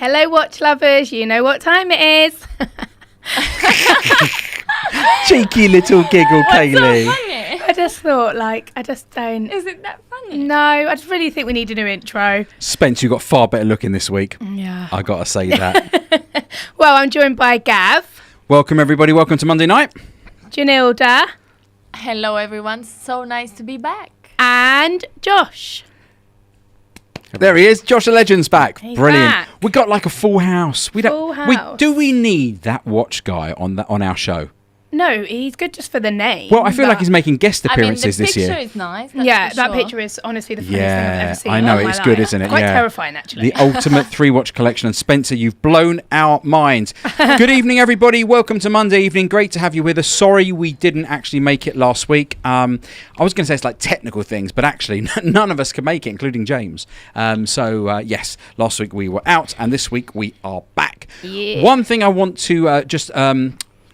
Hello, watch lovers. You know what time it is. Cheeky little giggle, Kaylee. I just thought, I just don't. Is it that funny? No, I just really think we need a new intro. Spence, you got far better looking this week. Yeah. I got to say that. Well, I'm joined by Gav. Welcome, everybody. Welcome to Monday night. Janilda. Hello, everyone. So nice to be back. And Josh. There he is. Josh the Legend's back. He's Brilliant. back. We got like a full house. Full house. Do we need that watch guy on our show? No, he's good just for the name. Well, I feel like he's making guest appearances this year. The picture is nice. Yeah, that picture is honestly the funniest thing I've ever seen. I know, in it's my good, life. isn't it? Quite Yeah. terrifying, actually. The ultimate 3-watch collection. And Spencer, you've blown our minds. Good evening, everybody. Welcome to Monday evening. Great to have you with us. Sorry we didn't actually make it last week. I was going to say it's like technical things, but actually none of us could make it, including James. Yes, last week we were out, and this week we are back. Yeah. One thing I want to just...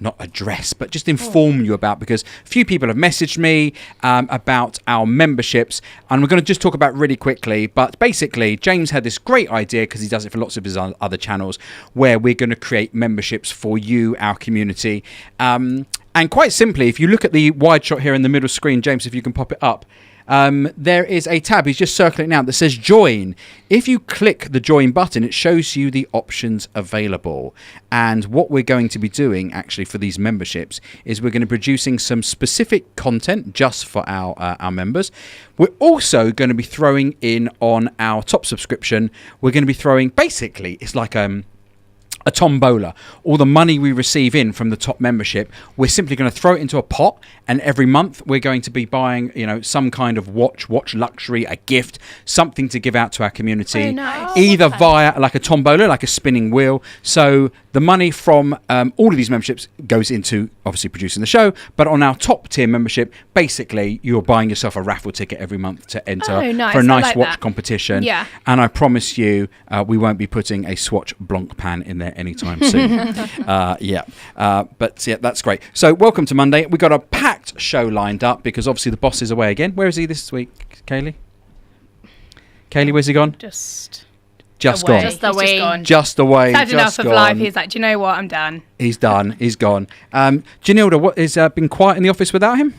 not address, but just inform you about, because a few people have messaged me about our memberships, and we're going to just talk about really quickly. But basically, James had this great idea, because he does it for lots of his other channels, where we're going to create memberships for you, our community. And quite simply, if you look at the wide shot here in the middle screen, James, if you can pop it up, there is a tab, he's just circling it now, that says join. If you click the join button, it shows you the options available. And what we're going to be doing actually for these memberships is we're going to be producing some specific content just for our members. We're also going to be throwing in on our top subscription, we're going to be throwing, basically it's like a tombola. All the money we receive in from the top membership, we're simply going to throw it into a pot, and every month we're going to be buying, some kind of watch luxury, a gift, something to give out to our community. Oh, nice. Either via like a tombola, like a spinning wheel. So the money from all of these memberships goes into obviously producing the show, but on our top tier membership, basically you're buying yourself a raffle ticket every month to enter for a nice watch competition. Yeah. And I promise you, we won't be putting a Swatch Blancpain in there anytime soon. But that's great. So welcome to Monday. We got a packed show lined up because obviously the boss is away again. Where is he this week, Kaylee? Kaylee, where's he gone? Just gone. Just away. Had enough just of gone. life. He's like, do you know what? I'm done. He's done. He's gone. Janilda, what has been quiet in the office without him?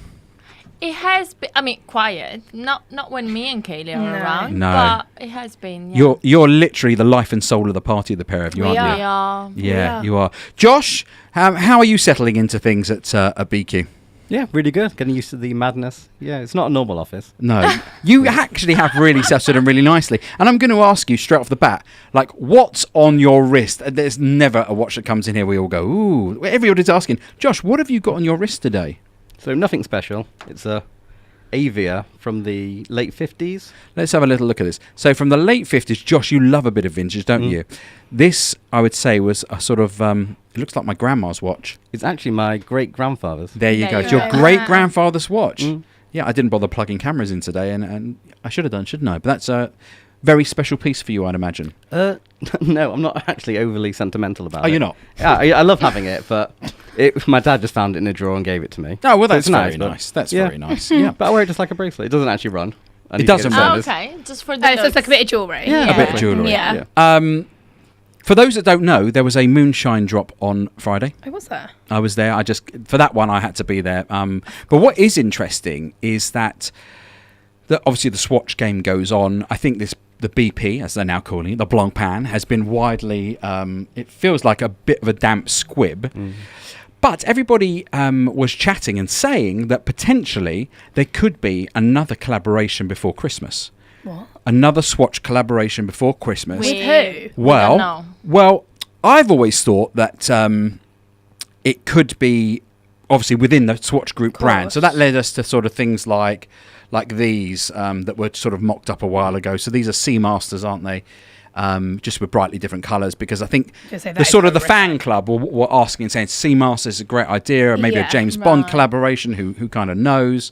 It has been, quiet. Not when me and Kaylee are around. No. But it has been, yeah. You're literally the life and soul of the party, the pair of you, aren't you? We are. Yeah, you are. Josh, how are you settling into things at BQ? Yeah, really good. Getting used to the madness. Yeah, it's not a normal office. No, you actually have really settled in really nicely. And I'm going to ask you straight off the bat, like, what's on your wrist? There's never a watch that comes in here we all go, ooh. Everybody's asking, Josh, what have you got on your wrist today? So nothing special. It's a Avia from the late 50s. Let's have a little look at this. So from the late 50s, Josh, you love a bit of vintage, don't you? This, I would say, was a sort of, it looks like my grandma's watch. It's actually my great-grandfather's. There you go. It's your great-grandfather's watch. Yeah, I didn't bother plugging cameras in today, and I should have done, shouldn't I? But that's a very special piece for you, I'd imagine. No, I'm not actually overly sentimental about it. Oh, you're not? Yeah, I love having it, but my dad just found it in a drawer and gave it to me. Oh, well, that's so very nice. That's very nice. Yeah, but I wear it just like a bracelet. It doesn't actually run. It doesn't run. Oh, okay. Just for the So it's like a bit of jewellery. Yeah. A bit of jewellery. Yeah. For those that don't know, there was a moonshine drop on Friday. Oh, was there? I was there. For that one, I had to be there. But what is interesting is that obviously the Swatch game goes on. I think the BP, as they're now calling it, the Blancpain, has been widely, it feels like a bit of a damp squib. But everybody was chatting and saying that potentially there could be another collaboration before Christmas. What? Another Swatch collaboration before Christmas. With who? Well, I've always thought that it could be obviously within the Swatch Group brand. So that led us to sort of things like these that were sort of mocked up a while ago. So these are Seamasters, aren't they? Just with brightly different colours, because I think the fan club were asking and saying Seamasters is a great idea, maybe a James Bond collaboration, who kind of knows.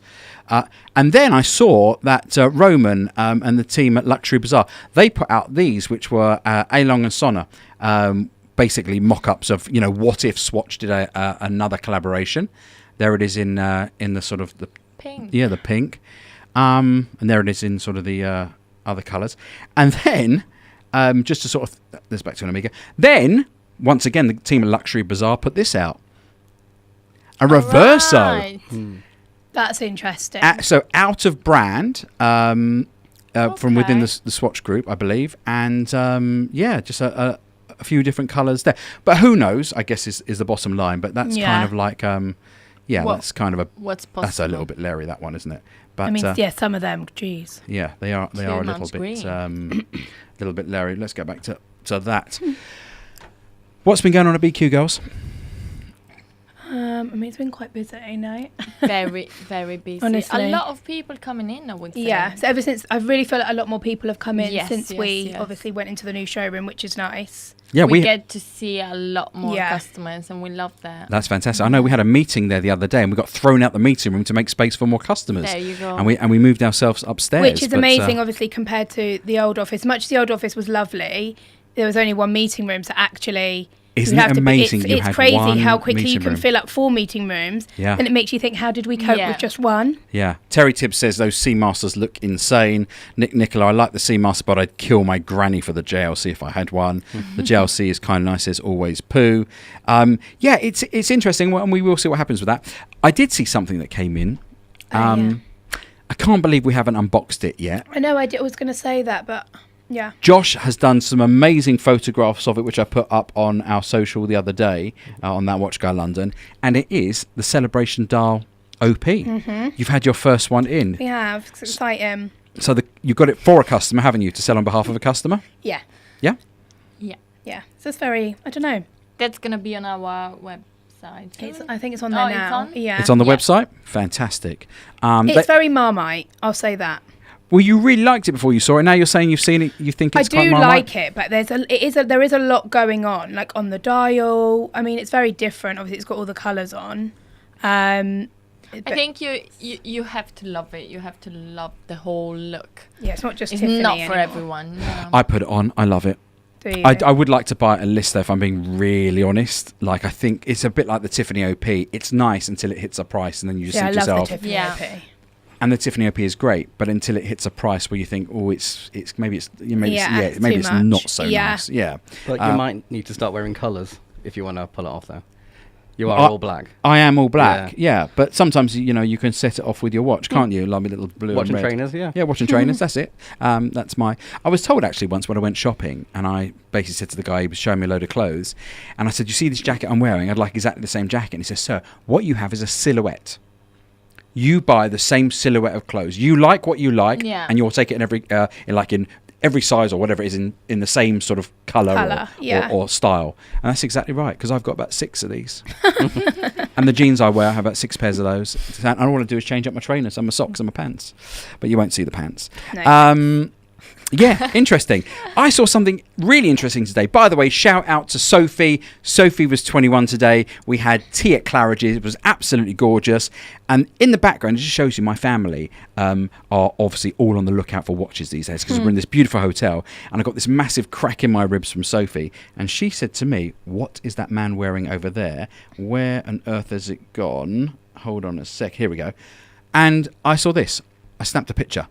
And then I saw that Roman and the team at Luxury Bazaar, they put out these, which were Lange and Sohne, basically mock-ups of, what if Swatch did another collaboration. There it is in the sort of the pink. Yeah, the pink. And there it is in sort of the other colours. And then just to sort of... There's back to an Omega. Then, once again, the team at Luxury Bazaar put this out. A Reverso. Right. That's interesting. So out of brand from within Okay. the Swatch group, I believe. And, just a few different colours there. But who knows, I guess, is the bottom line. But that's kind of like... that's kind of a... What's possible? That's a little bit Larry, that one, isn't it? But, I mean, some of them, geez. yeah, they are a little months bit Larry. Let's go back to that. What's been going on at BQ, girls? I mean, it's been quite busy, Very, very busy. Honestly. A lot of people coming in, I would say. Yeah, so ever since, I really feel like a lot more people have come in Yes, since yes, we yes. obviously went into the new showroom, which is nice. Yeah, we get to see a lot more Yeah. customers, and we love that. That's fantastic. I know we had a meeting there the other day, and we got thrown out the meeting room to make space for more customers. There you go. And we moved ourselves upstairs, Which is but, amazing, obviously, compared to the old office. Much as the old office was lovely, there was only one meeting room, so actually... Isn't you it have to amazing? You it's had crazy one how quickly you meeting can room. fill up 4 meeting rooms. Yeah. And it makes you think, how did we cope Yeah. with just one? Yeah. Terry Tibbs says those Seamasters look insane. Nicola, I like the Seamaster, but I'd kill my granny for the JLC if I had one. The JLC is kind of nice, says always poo. It's interesting, and we will see what happens with that. I did see something that came in. Yeah. I can't believe we haven't unboxed it yet. I know I was going to say that, but yeah. Josh has done some amazing photographs of it, which I put up on our social the other day on that Watch Guy London, and it is the Celebration Dial OP. You've had your first one in. We have. It's exciting. So you got it for a customer, haven't you, to sell on behalf of a customer? Yeah. Yeah? Yeah. Yeah. So it's very, I don't know. That's going to be on our website. I think it's on there it's now. on? Yeah. It's on the Yeah. website? Fantastic. It's very Marmite, I'll say that. Well, you really liked it before you saw it. Now you're saying you've seen it, you think I it's do quite Marmite? like it, but there is a lot going on, like on the dial. I mean, it's very different. Obviously, it's got all the colours on. I think you have to love it. You have to love the whole look. Yeah, it's not just It's Tiffany not for anymore. everyone. No. I put it on. I love it. Do you? I would like to buy a list, though, if I'm being really honest. Like, I think it's a bit like the Tiffany OP. It's nice until it hits a price, and then you just I think love to yourself... the Tiffany Yeah. OP. And the Tiffany OP is great, but until it hits a price where you think, oh, it's maybe it's it's maybe too it's much. not so Yeah. nice. Yeah, But you might need to start wearing colours if you want to pull it off, though. You are I- all black. I am all black. Yeah, but sometimes you can set it off with your watch, can't you? Like a little blue Watching and red. trainers, yeah. Yeah, watching trainers. That's it. That's my. I was told actually once when I went shopping, and I basically said to the guy, he was showing me a load of clothes, and I said, "You see this jacket I'm wearing? I'd like exactly the same jacket." And he says, "Sir, what you have is a silhouette. You buy the same silhouette of clothes. You like what you like, Yeah. and you'll take it in every size or whatever it is in the same sort of colour yeah. or style." And that's exactly right, because I've got about 6 of these. And the jeans I wear, I have about 6 pairs of those. And all I want to do is change up my trainers and my socks and my pants. But you won't see the pants. No. Yeah, interesting. I saw something really interesting today. By the way, shout out to Sophie. Sophie was 21 today. We had tea at Claridge's. It was absolutely gorgeous. And in the background, it just shows you my family are obviously all on the lookout for watches these days, because we're in this beautiful hotel. And I got this massive crack in my ribs from Sophie. And she said to me, "What is that man wearing over there? Where on earth has it gone? Hold on a sec. Here we go." And I saw this. I snapped a picture.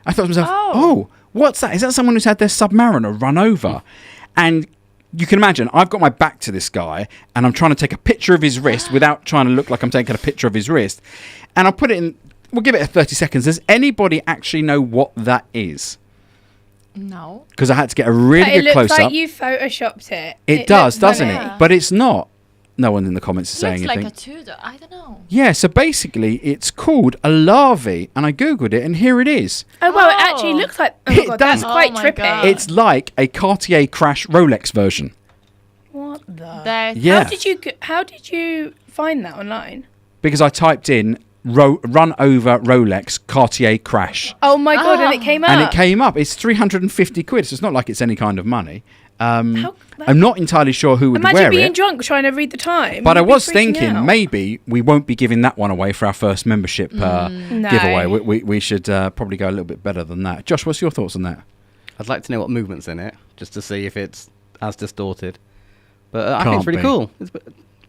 I thought to myself, oh, what's that? Is that someone who's had their Submariner run over? And you can imagine, I've got my back to this guy, and I'm trying to take a picture of his wrist without trying to look like I'm taking a picture of his wrist. And I'll put it in, we'll give it a 30 seconds. Does anybody actually know what that is? No. Because I had to get a really But it good looks close-up. like you photoshopped it. It does, looks doesn't funny. it? But it's not. No one in the comments is saying Looks anything. like a Tudor. I don't know. Yeah, so basically it's called a larvae, and I googled it, and here it is. Oh, well, it actually looks like... Oh, It my God, does. that's quite Oh my trippy. God. It's like a Cartier Crash Rolex version. What the... That Yeah. How did you find that online? Because I typed in run over Rolex Cartier Crash, Oh, my God, and it came up. and it came up. It's 350 quid, so it's not like it's any kind of money. How- I'm not entirely sure who would Imagine wear being it, drunk trying to read the time. but I You'd be was freaking thinking out. maybe we won't be giving that one away for our first membership No. giveaway. We should probably go a little bit better than that. Josh, what's your thoughts on that? I'd like to know what movement's in it, just to see if it's as distorted. But I think Can't it's pretty be. cool.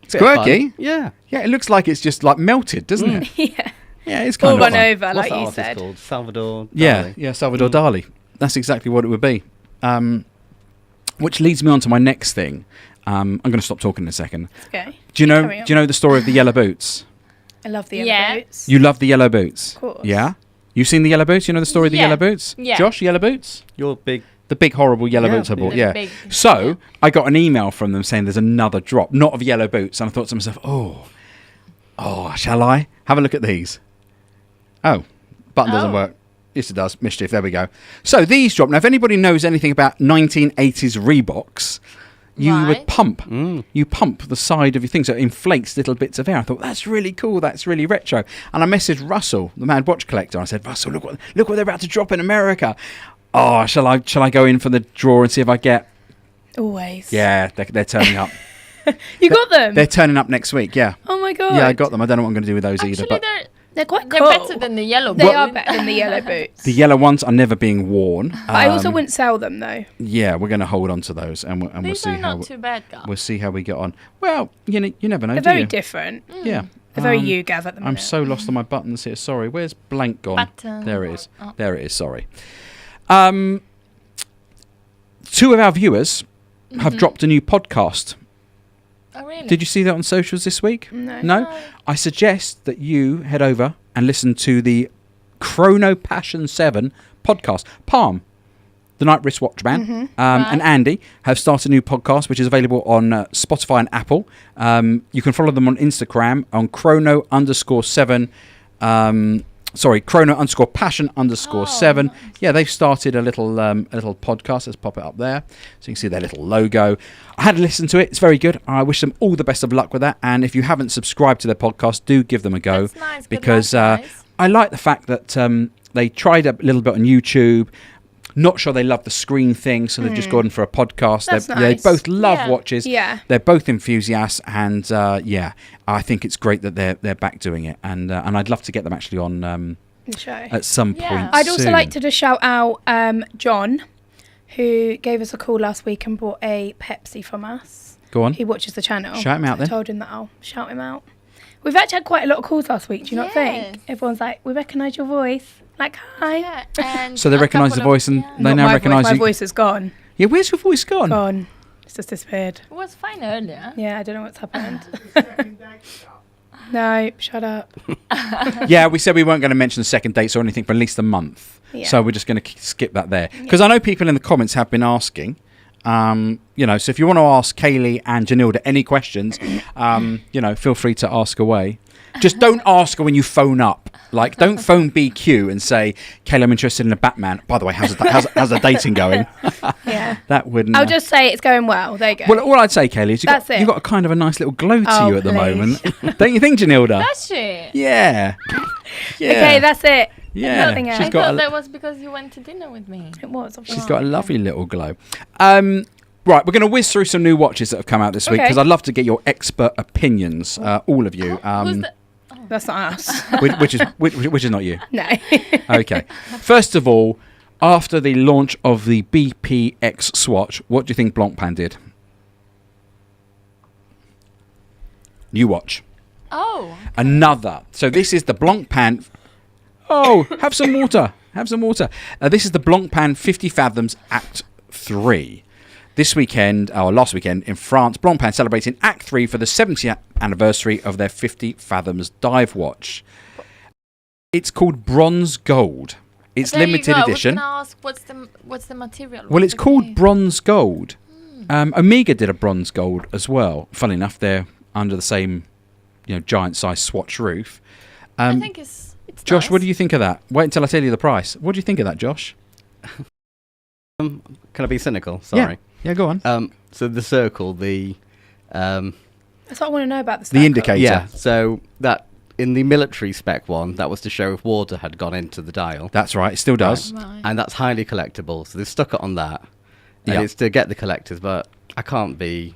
It's quirky. Yeah. Yeah, it looks like it's just like melted, doesn't it? Yeah. Yeah, it's All kind of run fun. over, What's like that you artist said. called? Salvador Dali. Yeah, Salvador Dali. That's exactly what it would be. Which leads me on to my next thing. I'm going to stop talking in a second. Okay. Do you know the story of the yellow boots? I love the yellow boots. You love the yellow boots? Of course. Yeah? You seen the yellow boots? You know the story of the yellow boots? Yeah. Josh, yellow boots? The big horrible yellow boots I bought, Big, So, I got an email from them saying there's another drop, not of yellow boots. And I thought to myself, oh, shall I? Have a look at these. Oh, button doesn't work. Yes, it does. Mischief. There we go. So, these drop. Now, if anybody knows anything about 1980s Reeboks, you would pump. You pump the side of your thing so it inflates little bits of air. I thought, that's really cool. That's really retro. And I messaged Russell, the mad watch collector. I said, Russell, look what they're about to drop in America. Oh, shall I go in for the draw and see if I get... Always. Yeah, they're turning up. You got them? They're turning up next week, yeah. Oh, my God. Yeah, I got them. I don't know what I'm going to do with those either. But they're quite They're cool. better than the yellow boots. They are better than the yellow boots. the yellow ones are never being worn. But I also wouldn't sell them, though. Yeah, we're going to hold on to those and we'll see are how... not too bad, guys. We'll see how we get on. Well, you never know, They're do very you? different. Yeah. They're very you, Gav, at the minute. I'm so lost on my buttons here. Sorry. Where's blank gone? Button. There it is. Oh. There it is. Sorry. Two of our viewers have dropped a new podcast. Oh, really? Did you see that on socials this week? No? I suggest that you head over and listen to the Chrono Passion 7 podcast. Palm, the night wristwatch man, and Andy have started a new podcast which is available on Spotify and Apple. You can follow them on Instagram on Chrono_7. Chrono_Passion_7. Nice. Yeah, they've started a little podcast. Let's pop it up there so you can see their little logo. I had to listen to it. It's very good. I wish them all the best of luck with that. And if you haven't subscribed to their podcast, do give them a go. That's nice. Good Because luck, guys. I like the fact that they tried a little bit on YouTube. Not sure they love the screen thing, so they've just gone for a podcast. That's They nice. both love Yeah. watches. Yeah. They're both enthusiasts, and I think it's great that they're back doing it. And I'd love to get them actually on The show. at some Yeah. point. I'd also soon. like to just shout out John, who gave us a call last week and bought a Pepsi from us. Go on. He watches the channel. Shout him out I then. told him that I'll shout him out. We've actually had quite a lot of calls last week, do you not Yes. think? Everyone's like, we recognise your voice. Like, hi. Yeah, and So they a recognise the couple of- voice and yeah. they Not now my recognise voice. you. My voice is gone. Yeah, where's your voice gone? Gone. It's just disappeared. It was fine earlier. Yeah, I don't know what's happened. No, shut up. Yeah, we said we weren't going to mention the second dates or anything for at least a month. Yeah. So we're just going to skip that there. Because I know people in the comments have been asking. So if you want to ask Kaylee and Janilda any questions, feel free to ask away. Just don't ask her when you phone up. Like, don't phone BQ and say, Kaylee, I'm interested in a Batman. By the way, how's the dating going? Yeah. That wouldn't... I'll just say it's going well. There you go. Well, all I'd say, Kaylee, is That's it. you've got a kind of a nice little glow to Oh, you at the please. moment. Don't you think, Janilda? Does she? Yeah. Yeah. Okay, that's it. Yeah. Nothing else. I She's got thought a, that was because you went to dinner with me. It was. Obviously. she's got a lovely little glow. Right, we're going to whiz through some new watches that have come out this week Okay. because I'd love to get your expert opinions, all of you. Who's the... That's not us. which is not you. No. Okay. First of all, after the launch of the BPX Swatch, what do you think Blancpain did? New watch. Oh. Another. So this is the Blancpain. Oh, have some water. Have some water. This is the Blancpain 50 Fathoms Act 3. This weekend, or last weekend, in France, Blancpain celebrating Act 3 for the 70th anniversary of their 50 Fathoms dive watch. It's called Bronze Gold. It's There you limited go. edition. I was going to ask, what's the material? Well, it's What's the called grade? Bronze Gold. Omega did a Bronze Gold as well. Funnily enough, they're under the same, giant-sized Swatch roof. I think it's Josh, nice. what do you think of that? Wait until I tell you the price. What do you think of that, Josh? Can I be cynical? Sorry. Yeah, go on. So the circle, the That's what I want to know about this. The indicator. yeah. So that in the military spec one, that was to show if water had gone into the dial, That's right. It still does. Right. and that's highly collectible. So they've stuck it on that, and Yeah. it's to get the collectors. But I can't be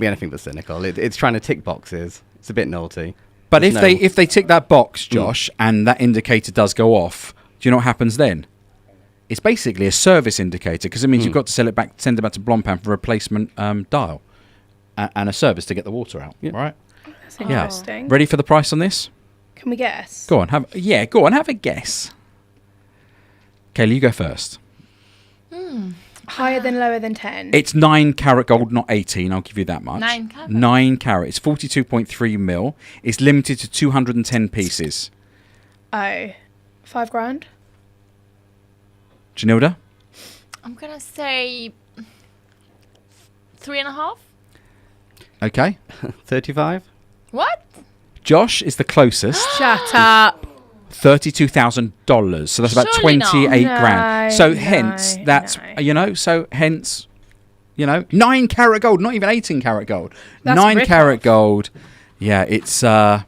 anything but cynical. It's trying to tick boxes. It's a bit naughty. But There's if they tick that box, Josh, and that indicator does go off, do you know what happens then? It's basically a service indicator because it means you've got to send it back to Blancpain for a replacement dial and a service to get the water out. Yeah. Right? That's interesting. Ready for the price on this? Can we guess? Go on. Have a guess. Kaylee, you go first. Higher than, lower than 10? It's 9 carat gold, not 18. I'll give you that much. 9 carat? 9 carat. It's 42.3 mil. It's limited to 210 pieces. Oh, £5,000? Janilda? I'm gonna say 3.5. Okay. 35. What? Josh is the closest. Shut up. $32,000. So that's about Surely not. 28 No, grand. So no, hence, that's, no. hence, 9 carat gold, not even 18 carat gold. That's 9 rip carat off. gold. Yeah, it's, I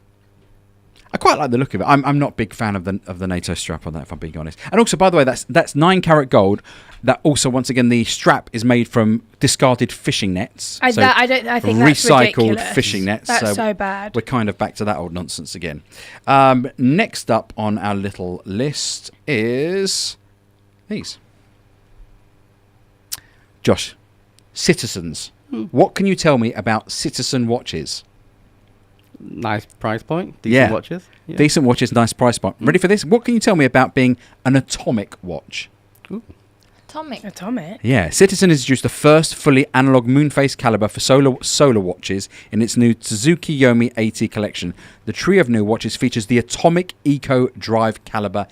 quite like the look of it. I'm not a big fan of the NATO strap on that, if I'm being honest. And also, by the way, that's 9 carat gold. That also, once again, the strap is made from discarded fishing nets. I think that's recycled ridiculous. fishing nets. That's so bad. We're kind of back to that old nonsense again. Next up on our little list is these. Josh, Citizens. What can you tell me about Citizen watches? Nice price point. Decent watches. Yeah. Decent watches, nice price point. Ready for this? What can you tell me about being an atomic watch? Ooh. Atomic? Yeah, Citizen has introduced the first fully analog moonface caliber for solar watches in its new Tsuki Yomi AT collection. The trio of new watches features the Atomic Eco Drive Caliber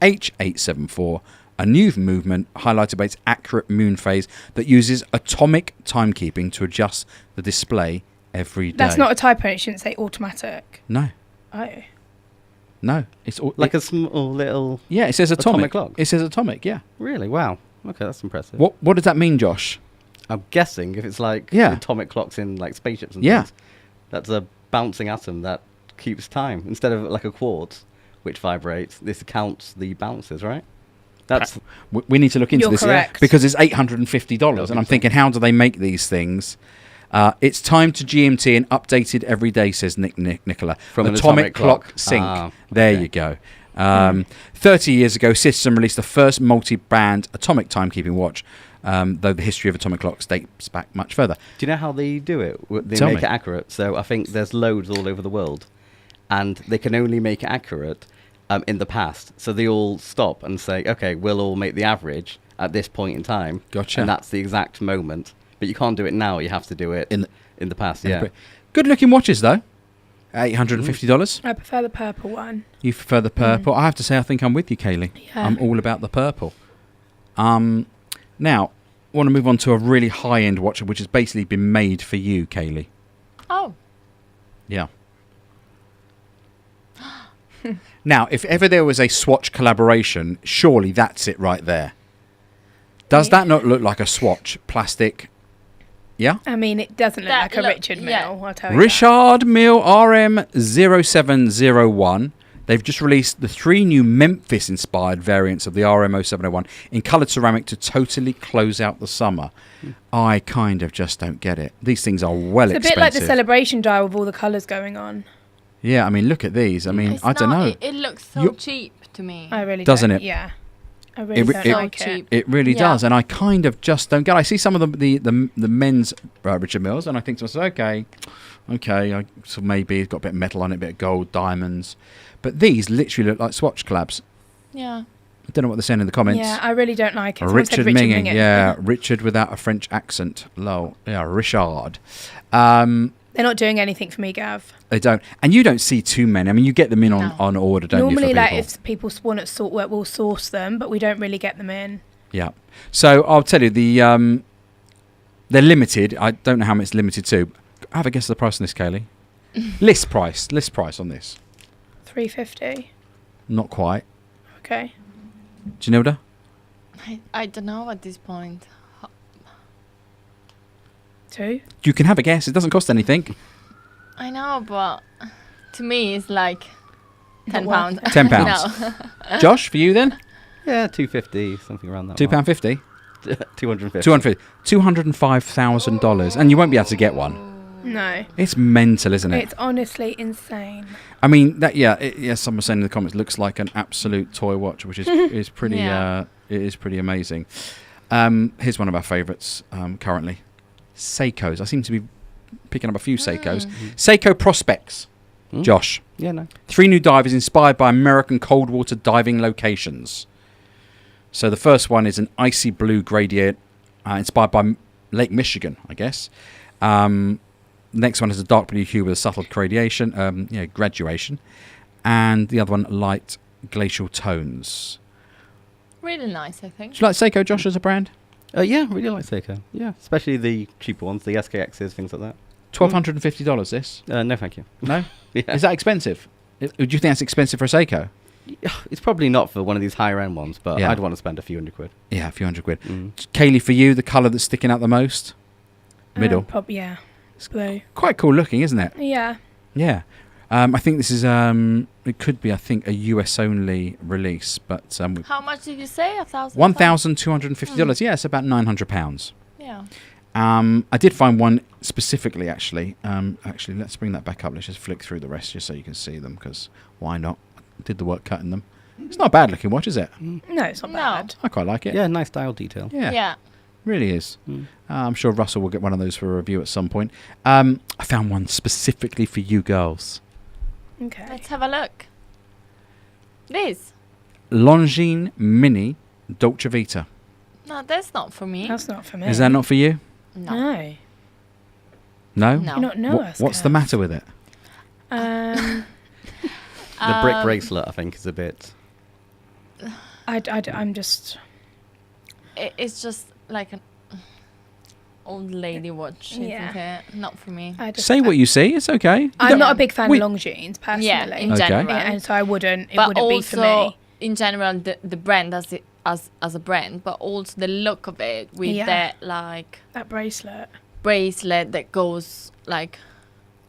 H874, a new movement highlighted by its accurate moon phase that uses atomic timekeeping to adjust the display every day. That's not a typo. It shouldn't say automatic. No. Oh. No. It's Like a small little... Yeah, it says atomic. clock. It says atomic, yeah. Really? Wow. Okay, that's impressive. What does that mean, Josh? I'm guessing if it's like Yeah. atomic clocks in like spaceships and Yeah. things, that's a bouncing atom that keeps time. Instead of like a quartz, which vibrates, this counts the bounces, right? That's We need to look into You're this correct. because it's $850, and I'm thinking, how do they make these things? It's time to GMT and updated every day, says Nicola. From an Atomic atomic Clock clock. Sync. Ah, There okay. you go. 30 years ago, Citizen released the first multi-band atomic timekeeping watch, though the history of atomic clocks dates back much further. Do you know how they do it? They Tell make me. it accurate. So I think there's loads all over the world, and they can only make it accurate in the past. So they all stop and say, okay, we'll all make the average at this point in time. Gotcha. And that's the exact moment. But you can't do it now. You have to do it in the past. Yeah. Good-looking watches, though. $850. I prefer the purple one. You prefer the purple? I have to say, I think I'm with you, Kaylee. Yeah. I'm all about the purple. Now, I want to move on to a really high-end watch, which has basically been made for you, Kaylee. Oh. Yeah. Now, if ever there was a Swatch collaboration, surely that's it right there. Does that not look like a Swatch plastic? Yeah? I mean, it doesn't look That like a look- Richard yeah. Mille, I'll tell you. Richard Mille RM0701. They've just released the 3 new Memphis-inspired variants of the RM0701 in coloured ceramic to totally close out the summer. I kind of just don't get it. These things are well It's a expensive. bit like the celebration dial with all the colours going on. Yeah, I mean, look at these. I mean, It's I don't not- know. It looks so You- cheap to me. I really Doesn't don't. it? Yeah. I really It- don't it- like So it. cheap. It really Yeah. does, and I kind of just don't get. I see some of the men's Richard Milles, and I think to myself, okay, so maybe it's got a bit of metal on it, a bit of gold, diamonds, but these literally look like Swatch collabs. Yeah. I don't know what they're saying in the comments. Yeah, I really don't like it. Someone said Richard Minging, Minging. yeah, Richard without a French accent. Lol, yeah, Richard. They're not doing anything for me, Gav. They don't, and you don't see too many. I mean, you get them in No. on order, don't Normally, you? For like people? if people want at sort work, we'll source them, but we don't really get them in. Yeah. So I'll tell you they're limited. I don't know how much it's limited to. Have a guess of the price on this, Kaylee. List price on this. $350. Not quite. Okay. Janilda? I don't know at this point. $2. You can have a guess. It doesn't cost anything. I know, but to me it's like Not £10. worth it. £10. No. Josh, for you then? Yeah, 250, something around that. £2.50. 250. $205,000, and you won't be able to get one. No. It's mental, isn't it? It's honestly insane. I mean, that someone was saying in the comments, looks like an absolute toy watch, which is pretty. Yeah. It is pretty amazing. Here's one of our favourites currently, Seikos. I seem to be picking up a few Seikos. Seiko Prospects. Josh, Yeah, no. 3 new divers inspired by American cold water diving locations. So the first one is an icy blue gradient inspired by Lake Michigan, I guess. Next one is a dark blue hue with a subtle graduation. And the other one, light glacial tones. Really nice, I think. Do you like Seiko, Josh, as a brand? Yeah, really like Seiko. Yeah, especially the cheaper ones, the SKXs, things like that. $1,250, this? No, thank you. No? Yeah. Is that expensive? Do you think that's expensive for a Seiko? It's probably not for one of these higher end ones, but Yeah. I'd want to spend a few £100. Yeah, a few £100. Mm. Kaylee, for you, the colour that's sticking out the most? Middle. Yeah, it's blue. Quite cool looking, isn't it? Yeah. Yeah. I think this is, it could be, I think, a US only release, but How much did you say? $1,250. Yeah, it's about £900. Yeah. I did find one specifically, actually. Actually, let's bring that back up. Let's just flick through the rest just so you can see them, because why not? I did the work cutting them. It's not a bad looking watch, is it? No, it's not No. bad. I quite like it. Yeah, nice dial detail. Yeah. Yeah. Really is. Mm. I'm sure Russell will get one of those for a review at some point. I found one specifically for you girls. Okay. Let's have a look. This. Longines Mini Dolce VITA. No, that's not for me. That's not for me. Is that not for you? No. No. No? No. You not know us. What's the Gav. matter with it? The brick bracelet, I think, is a bit... I'm just. It's just like an old lady watch, isn't Yeah. it? Not for me. I just Say what you see. It's okay. You I'm don't- not a big fan we- of Longines personally. Yeah, in Okay. general. Yeah, and so I wouldn't. It But wouldn't be for also, me. in general, the brand as a brand, but also the look of it with Yeah. that like That bracelet. bracelet that goes like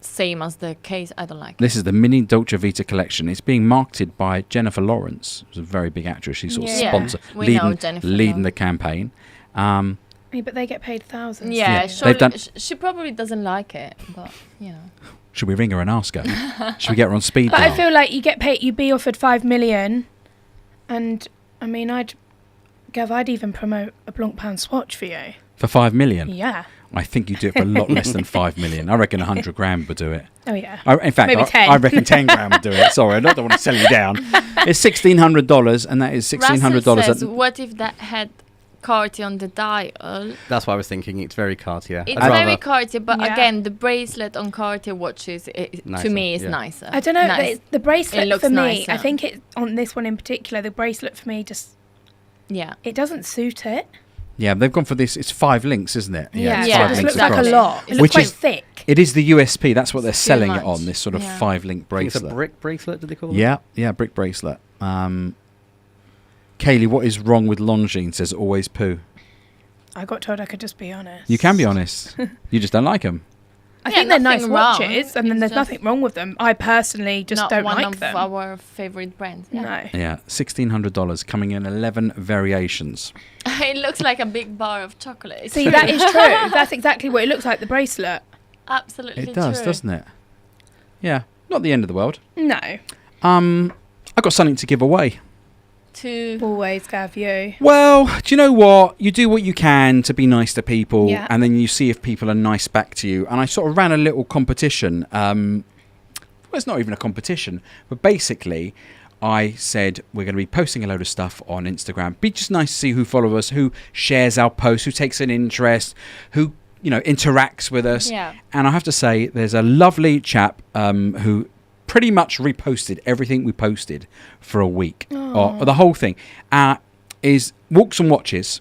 same as the case. I don't like. This is the Mini Dolce Vita collection. It's being marketed by Jennifer Lawrence, who's a very big actress. She's sort of Yeah. sponsor We know leading, Jennifer leading the Lawrence. campaign. Yeah, but they get paid thousands. Yeah, Yeah. surely They've done- she probably doesn't like it, but you know. Should we ring her and ask her? Should we get her on speed But dial? I feel like you get paid. You'd be offered 5 million, and I mean, I'd even promote a Blancpain Swatch for you. For 5 million? Yeah. I think you do it for a lot less than 5 million. I reckon 100 grand would do it. Oh yeah. In fact, Maybe 10. I reckon 10 grand would do it. Sorry, I don't want to sell you down. It's $1,600, and that is $1,600. Russell says, what if that had Cartier on the dial? That's what I was thinking. It's very Cartier. It's I'd very rather- Cartier, but Yeah. again, the bracelet on Cartier watches to Nicer, me is yeah. nicer. I don't know. Nice. The bracelet It looks for me, nicer. I think it on this one in particular, the bracelet for me just Yeah. it doesn't suit it. Yeah, they've gone for this. It's 5 links, isn't it? Yeah, it's Yeah, it five just links looks like a across. lot. It looks Which quite is- thick. It is the USP. That's what they're Too selling it much. on, this sort of Yeah. 5-link I think it's a bracelet. brick bracelet, did they call it? Yeah, brick bracelet. Kaylee, what is wrong with Longines? Says always poo. I got told I could just be honest. You can be honest. You just don't like them. I Yeah, think they're nice nothing wrong. watches, and then It's there's just nothing wrong with them. I personally just Not don't one like of them. our favorite brands. Yeah. No. Yeah, $1,600 coming in 11 variations. It looks like a big bar of chocolate. See, that is true. That's exactly what it looks like. The bracelet. Absolutely It does, true. doesn't it? Yeah, not the end of the world. No. I've got something to give away. To Always, Gav, you. Well, do you know what? You do what you can to be nice to people, Yeah. and then you see if people are nice back to you. And I sort of ran a little competition. Well, it's not even a competition, but basically, I said we're going to be posting a load of stuff on Instagram. Be just nice to see who follows us, who shares our posts, who takes an interest, who interacts with us. Yeah. And And I have to say, there's a lovely chap who pretty much reposted everything we posted for a week, or the whole thing. Is Walks and Watches.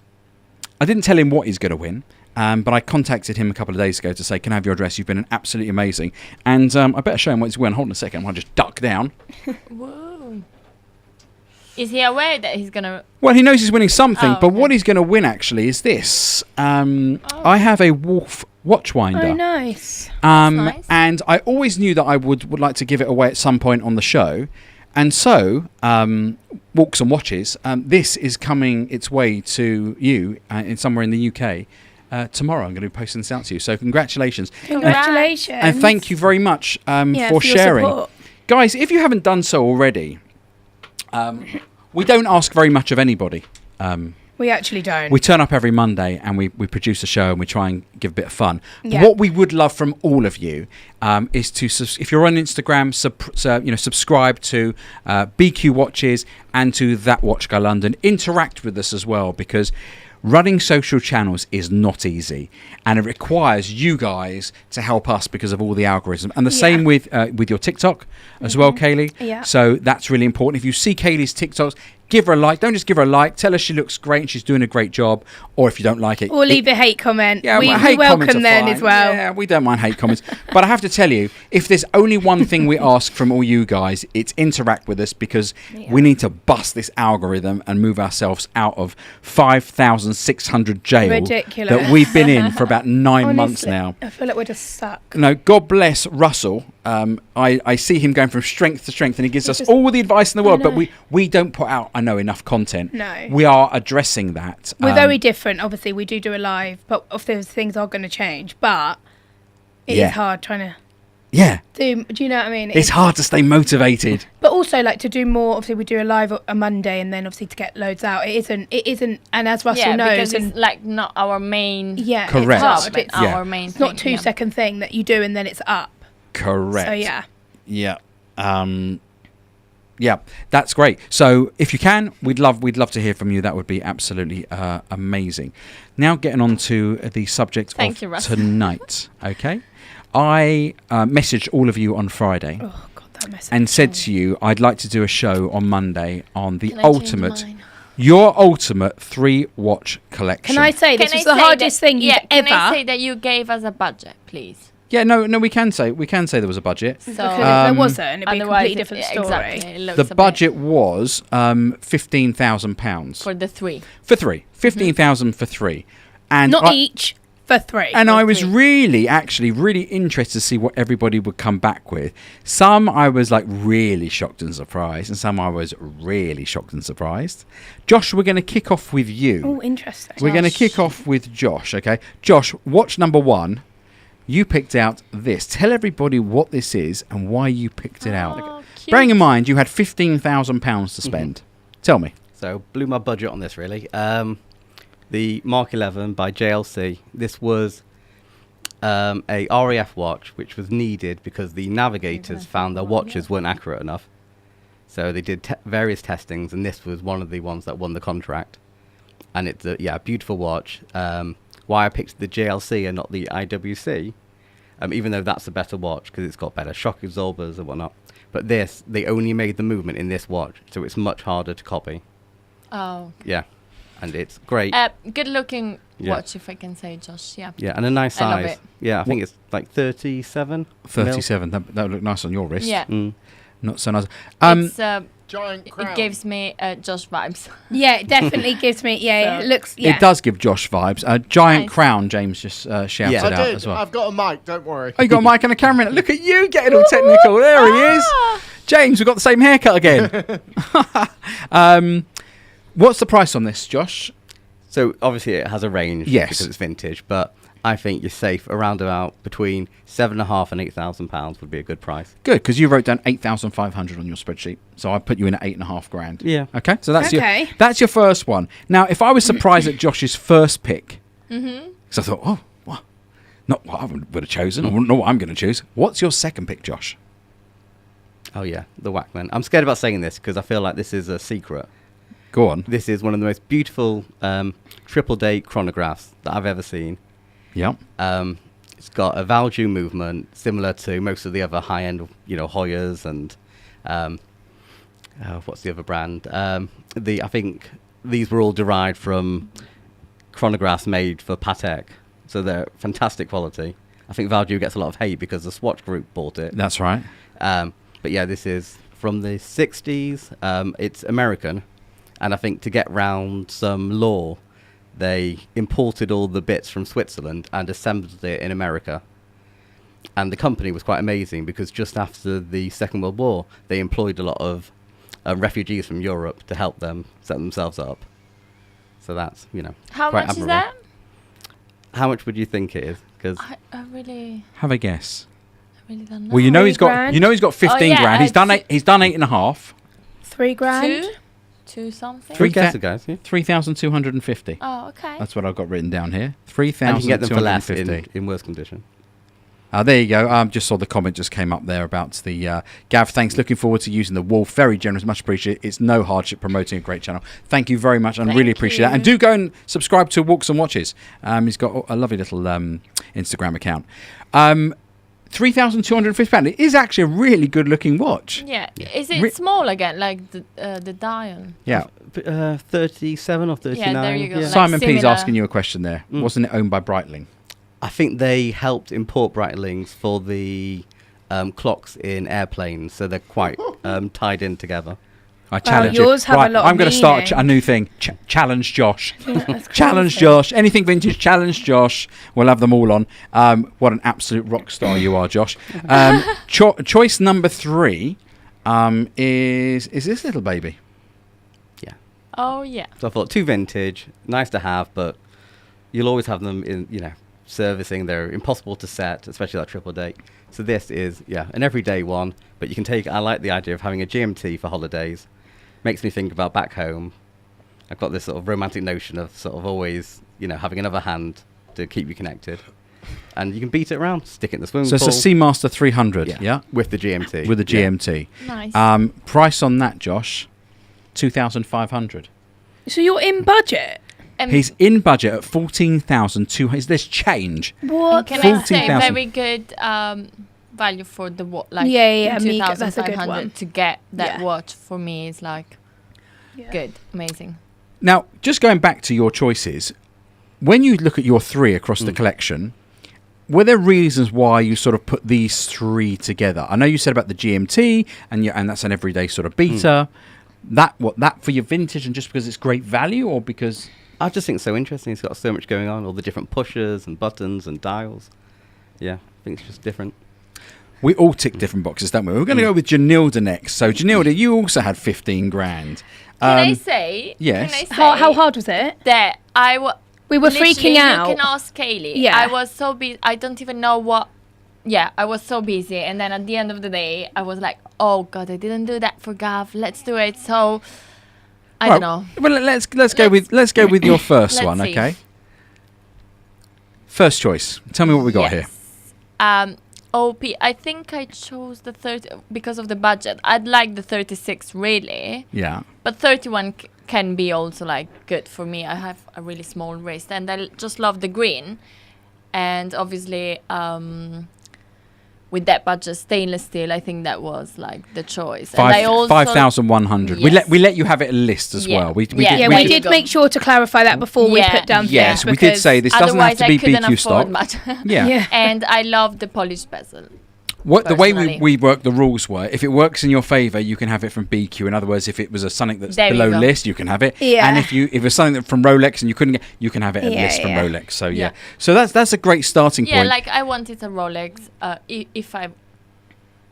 I didn't tell him what he's going to win, but I contacted him a couple of days ago to say, can I have your address? You've been absolutely amazing. And I better show him what he's won. Hold on a second. I'll just duck down. Whoa. Is he aware that he's gonna? Well, he knows he's winning something, Oh, but okay. what he's going to win actually is this. I have a Wolf watch winder. Oh, nice. nice. And I always knew that I would like to give it away at some point on the show. And so, Walks and Watches, this is coming its way to you in somewhere in the UK tomorrow. I'm going to be posting this out to you. So congratulations. Congratulations. And thank you very much Yeah, for your sharing. support. Guys, if you haven't done so already, we don't ask very much of anybody. We actually don't. We turn up every Monday and we produce a show and we try and give a bit of fun. Yeah. What we would love from all of you is to, if you're on Instagram, subscribe to BQ Watches and to That Watch Guy London. Interact with us as well, because running social channels is not easy, and it requires you guys to help us because of all the algorithm. And the same with your TikTok as well, Kaylee. Yeah. So that's really important. If you see Kaylee's TikToks, give her a like. Don't just give her a like. Tell her she looks great and she's doing a great job. Or if you don't like it, or leave a hate comment. Yeah, we hate comments welcome are them fine. as well. Yeah, we don't mind hate comments. But I have to tell you, if there's only one thing we ask from all you guys, it's interact with us, because we need to bust this algorithm and move ourselves out of 5,600 jail Ridiculous. that we've been in for about 9 months Honestly, now. I feel like we're just stuck. No, God bless Russell. I see him going from strength to strength, and he gives us just- all the advice in the world, but know. we don't put out, I know, enough content. No. We are addressing that. We're very different. Obviously, we do a live, but if those things are going to change. But it Yeah. is hard trying to Yeah. do. Do you know what I mean? It's hard to stay motivated. But also, like, to do more. Obviously, we do a live a Monday, and then obviously to get loads out. It isn't. And as Russell knows, because and it's like not our main yeah, Correct. It's, job, hard. but It's, our main it's not thing, 2 yeah. second thing that you do and then it's up. Correct. So yeah. Yeah. Yeah, that's great. So if you can, we'd love to hear from you. That would be absolutely amazing. Now getting on to the subject Thank of you, Russ. tonight. Okay. I messaged all of you on Friday Oh God, that message. and said to you I'd like to do a show on Monday on the Can I change ultimate, mine? your ultimate 3-watch collection. Can I say this Can was I the say hardest that- thing you've Can I ever? say that you gave us a budget, please? Yeah, no, we can say there was a budget. So Because if there Um, wasn't, it'd be a otherwise, completely different story. Exactly. It looks The a bit budget was £15,000 for the three. for three. 15,000 for three. And Not I- each for 3. And For I was three. really interested to see what everybody would come back with. Some I was like really shocked and surprised, and some I was really shocked and surprised. Josh, we're going to kick off with you. Oh, interesting. We're going to Josh. kick off with Josh, okay? Josh, watch number 1. You picked out this. Tell everybody what this is and why you picked it out. Oh, cute. Bearing in mind you had £15,000 to spend. Tell me. So blew my budget on this really. The Mark 11 by JLC. This was a RAF watch which was needed because the navigators found their watches weren't accurate enough. So they did various testings, and this was one of the ones that won the contract. And it's a beautiful watch. Why I picked the JLC and not the IWC, even though that's a better watch because it's got better shock absorbers and whatnot. But this, they only made the movement in this watch, so it's much harder to copy. Oh. Yeah, and it's great. Good looking Yeah. watch, if I can say, Josh. Yeah. Yeah, and a nice I love size. it. Yeah, I think it's like 37. 37. That would look nice on your wrist. Yeah. Mm. Not so nice. It's, Giant crown. it gives me Josh vibes. Yeah, it definitely gives me. Yeah, So- it looks. Yeah. It does give Josh vibes. A giant Nice. crown, James just shouted Yeah. I out did. as well. I've got a mic. Don't worry. Oh, you got a mic and a camera in it. Look at you getting all technical. There he is. Ah! James, we've got the same haircut again. What's the price on this, Josh? So obviously it has a range Yes. because it's vintage, but I think you're safe around about between £7,500 and £8,000 would be a good price. Good, because you wrote down 8,500 on your spreadsheet. So I put you in at 8.5 grand. Yeah. Okay, so that's Okay. that's your first one. Now, if I was surprised at Josh's first pick, because I thought, oh, what? Not what I would have chosen, or not what I'm going to choose. What's your second pick, Josh? Oh yeah, the Whackman. I'm scared about saying this because I feel like this is a secret. Go on. This is one of the most beautiful triple date chronographs that I've ever seen. Yep. It's got a Valjoux movement similar to most of the other high-end, Hoyas and what's the other brand? I think these were all derived from chronographs made for Patek, so they're fantastic quality. I think Valjoux gets a lot of hate because the Swatch Group bought it. That's right. But yeah, this is from the 60s. It's American, and I think to get round some law, they imported all the bits from Switzerland and assembled it in America. And the company was quite amazing because just after the Second World War, they employed a lot of refugees from Europe to help them set themselves up. So that's, How quite much is admirable. that? How much would you think it is? Because I really Have a guess. don't know. Well, you know 3 he's got grand? 15 yeah, grand. He's done he's done 8.5. 3 grand. Two something? Three three guesses, guys. Yeah. 3,250. Oh, okay. That's what I've got written down here. And you can get them for less 3,250. in worse condition. There you go. Just saw the comment just came up there about the Gav. Thanks. Looking forward to using the Wolf. Very generous. Much appreciated. It's no hardship promoting a great channel. Thank you very much. I really appreciate that. And do go and subscribe to Walks and Watches. He's got a lovely little Instagram account. £3,250. It is actually a really good looking watch. Yeah. Is it small again, like the dial? Yeah. 37 or 39. Yeah, there you go. Yeah. Like Simon P's similar. asking you a question there. Wasn't it owned by Breitling? I think they helped import Breitlings for the clocks in airplanes, so they're quite tied in together. I challenge yours you. have a lot of I'm going to start meaning. a new thing. Challenge Josh. That's Challenge crazy. Josh. Anything vintage, challenge Josh. We'll have them all on. What an absolute rock star you are, Josh. Choice number 3 is this little baby. Yeah. Oh, yeah. So I thought 2 vintage, nice to have, but you'll always have them in, servicing. They're impossible to set, especially that triple date. So this is, an everyday one, but you can take, I like the idea of having a GMT for holidays. Makes me think about back home. I've got this sort of romantic notion of sort of always, having another hand to keep you connected. And you can beat it around, stick it in the swimming So pool. it's a Seamaster 300, yeah? With the GMT. With the GMT. Nice. Price on that, Josh, 2,500. So you're in budget? He's in budget at 14,200. Is this change? What? Can I say 14,000. very good value for the watch? Like Yeah, Amiga, that's a good 2,500 one. to get that Yeah. watch for me is like good, amazing. Now, just going back to your choices, when you look at your 3 across the collection, were there reasons why you sort of put these 3 together? I know you said about the GMT, and that's an everyday sort of beta. That for your vintage, and just because it's great value, or because I just think it's so interesting. It's got so much going on, all the different pushers and buttons and dials. Yeah, I think it's just different. we all tick different boxes, don't we? We're going to go with Janilda next. So, Janilda, you also had 15 grand. Can I say? yes. Can I say How hard was it? that We were literally, freaking out. You can ask Kaylee. Yeah. I was so busy. I don't even know what. Yeah, I was so busy, and then at the end of the day, I was like, "Oh God, I didn't do that for Gav. Let's do it." So I don't know. Well, let's go with your first Let's one, see. okay? First choice. Tell me what we got here. OP. I think I chose the 30 because of the budget. I'd like the 36 really, Yeah. but 31 can be also like good for me. I have a really small wrist, and I just love the green, and obviously with that budget, stainless steel. I think that was like the choice. And I also 5,100. Yes. We let you have it a list as Yeah. well. We Yeah, Yeah, we we you did go. make sure to clarify that before we Yeah. put down Yes, things, we did because say this doesn't have otherwise to I be couldn't BQ afford stock. much. Yeah. Yeah. And I love the polished bezel. What the way personally. we work the rules were, if it works in your favour, you can have it from BQ. In other words, if it was something that's There you below go. list, you can have it. Yeah. And if it's something that from Rolex and you couldn't get, you can have it at Yeah, list from yeah. Rolex. So yeah. Yeah. So that's a great starting Yeah, point. like I wanted a Rolex. If I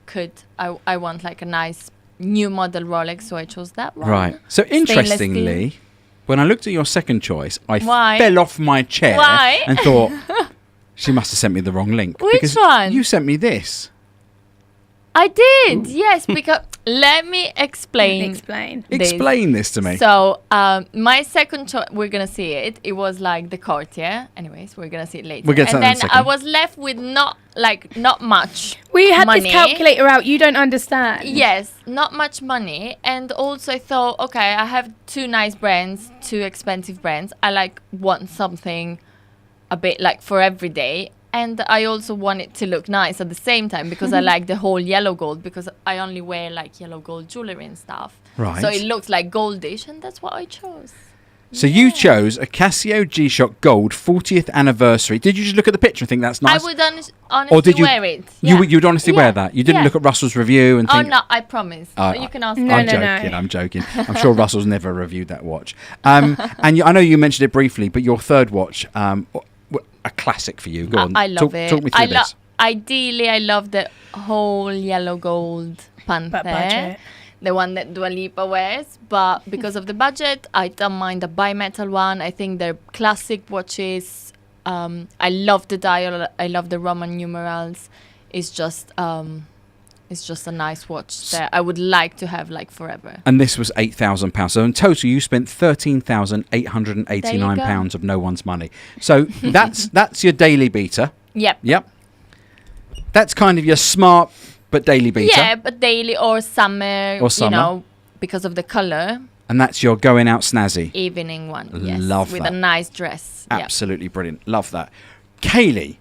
could, I want like a nice new model Rolex, so I chose that one. Right. So Stainless interestingly, when I looked at your second choice, I Why? fell off my chair Why? and thought, she must have sent me the wrong link. Which because one? You sent me this. I did, yes, because let me explain. Explain. this. Explain this to me. So my second choice, we're gonna see it. It was like the Cartier. Anyways, we're gonna see it later. We'll get to and that in a then second. I was left with not much. We had money. this calculator out. You don't understand. Yes, not much money. And also I thought, okay, I have 2 nice brands, 2 expensive brands. I want something a bit like for every day. And I also want it to look nice at the same time because I like the whole yellow gold, because I only wear like yellow gold jewelry and stuff. Right. So it looks like goldish, and that's what I chose. So you chose a Casio G-Shock Gold 40th anniversary. Did you just look at the picture and think that's nice? I would honestly did you- wear it. You'd honestly wear Yeah. that? You didn't Yeah. look at Russell's review and Oh think... no, I promise. Oh, You can ask No, I'm no, joking. no. I'm joking. I'm sure Russell's never reviewed that watch. And I know you mentioned it briefly, but your third watch, a classic for you. Go on. I love talk, it. Talk me through this. Ideally, I love the whole yellow gold Panther. But budget. The one that Dua Lipa wears. But because of the budget, I don't mind the bimetal one. I think they're classic watches. I love the dial. I love the Roman numerals. It's just a nice watch that I would like to have like forever. And this was £8,000. So in total, you spent £13,889 There you pounds of no one's money. So that's your daily beater. Yep. Yep. That's kind of your smart but daily beater. Yeah, but daily or summer. Or summer. You know, because of the color. And that's your going out snazzy. Evening one. Yes. Love with that. a nice dress. Absolutely brilliant. Love that. Kaylee.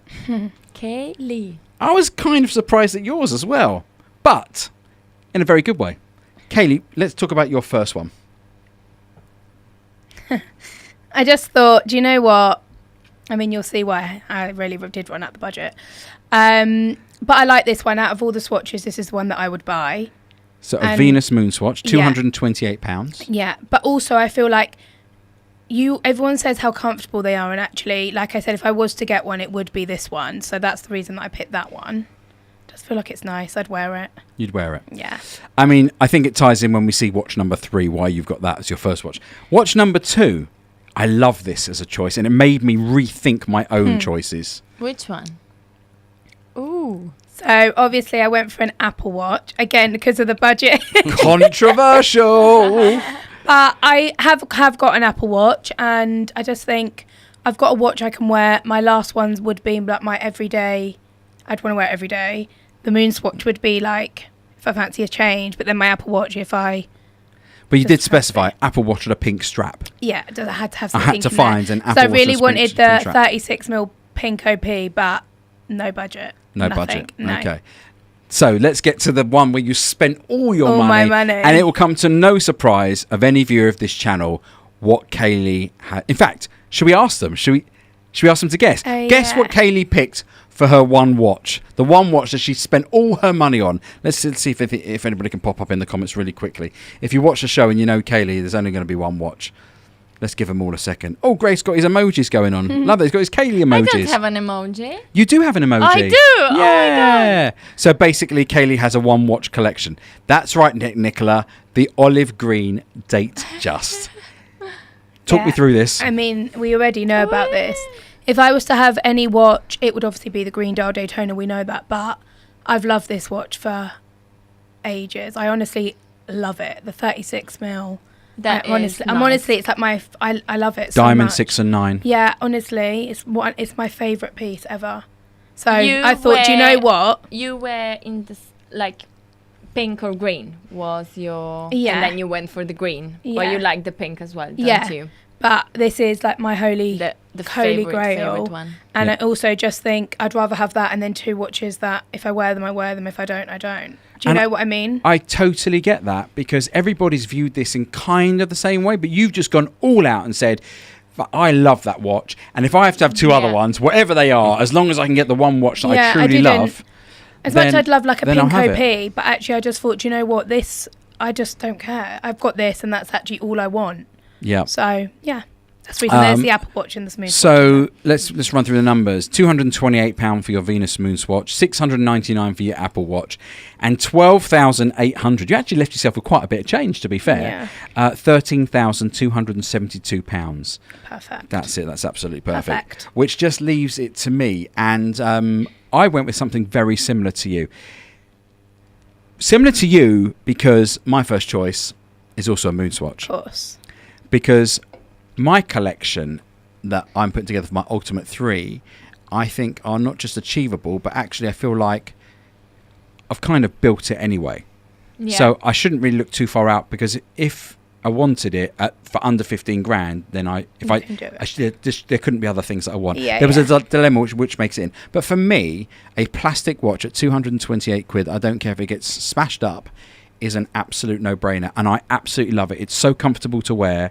Kaylee. I was kind of surprised at yours as well, but in a very good way. Kaylee, let's talk about your first one. I just thought, do you know what? I mean, you'll see why I really did run out the budget. But I like this one. Out of all the swatches, this is the one that I would buy. So a Venus Moon swatch, £228. Yeah, but also I feel like everyone says how comfortable they are, and actually, like I said, if I was to get one, it would be this one. So that's the reason that I picked that one. Just feel like it's nice. I'd wear it. You'd wear it. Yeah. I mean, I think it ties in when we see watch number 3, why you've got that as your first watch. Watch number 2, I love this as a choice, and it made me rethink my own choices. Which one? Ooh. So obviously I went for an Apple Watch, again, because of the budget. Controversial. But I have got an Apple Watch, and I just think I've got a watch I can wear. My last ones would be like my everyday. I'd want to wear it every day. The Moon Swatch would be like if I fancy a change, but then my Apple Watch if I. But you Just did specify Apple Watch with a pink strap. Yeah, I had to have I something. had to find an Apple So I Watch really with a wanted pink the strap. 36mm pink OP, but no budget. No Nothing. budget. No. Okay. So let's get to the one where you spent all your All money, my money. and it will come to no surprise of any viewer of this channel what Kaylee had. In fact, should we ask them? Should we ask them to guess? Guess Yeah. what Kaylee picked for her one watch. The one watch that she spent all her money on. Let's see if anybody can pop up in the comments really quickly. If you watch the show and you know Kaylee, there's only going to be one watch. Let's give them all a second. Oh, Grace got his emojis going on. Love that. He's got his Kaylee emojis. I don't have an emoji. You do have an emoji. I do. Yeah. Oh my God. So basically, Kaylee has a one watch collection. That's right, Nicola. The olive green date just. Talk me Yeah. through this. I mean, we already know about this. If I was to have any watch, it would obviously be the Green Dial Daytona. We know that, but I've loved this watch for ages. I honestly love it. The 36mm. That Honestly, is I'm nice. honestly, it's like I love it so Diamond much. 6 and 9. Yeah, honestly, it's my favourite piece ever. So You I thought, do you know were- what? You were in this like pink or green was your Yeah. and then you went for the green. But Yeah. you like the pink as well, don't Yeah. you? But this is like my holy The holy favorite grail. one. And Yeah. I also just think I'd rather have that and then two watches that if I wear them, I wear them. If I don't, I don't. Do you And know what I mean? I totally get that because everybody's viewed this in kind of the same way, but you've just gone all out and said, I love that watch. And if I have to have two other Yeah. ones, whatever they are, as long as I can get the one watch that I Yeah, I truly didn't- love. As much as then- I'd love like a then I'll pink have OP, but actually I just thought, do you know what? This, I just don't care. I've got this and that's actually all I want. Yeah. So, yeah. That's the reason there's the Apple Watch and the Smooth So let's run through the numbers. £228 for your Venus Moon Swatch, $699 for your Apple Watch, and £12,800. You actually left yourself with quite a bit of change, to be fair. £13,272. Perfect. That's it. That's absolutely perfect. Perfect. Which just leaves it to me, and I went with something very similar to you. Similar to you because my first choice is also a Moon Swatch. Of course. Because my collection that I'm putting together for my Ultimate 3, I think are not just achievable, but actually I feel like I've kind of built it anyway. Yeah. So I shouldn't really look too far out because if I wanted it for under 15 grand, then there couldn't be other things that I want. Yeah, there was yeah. a dilemma which makes it in. But for me, a plastic watch at 228 quid, I don't care if it gets smashed up, is an absolute no-brainer. And I absolutely love it. It's so comfortable to wear.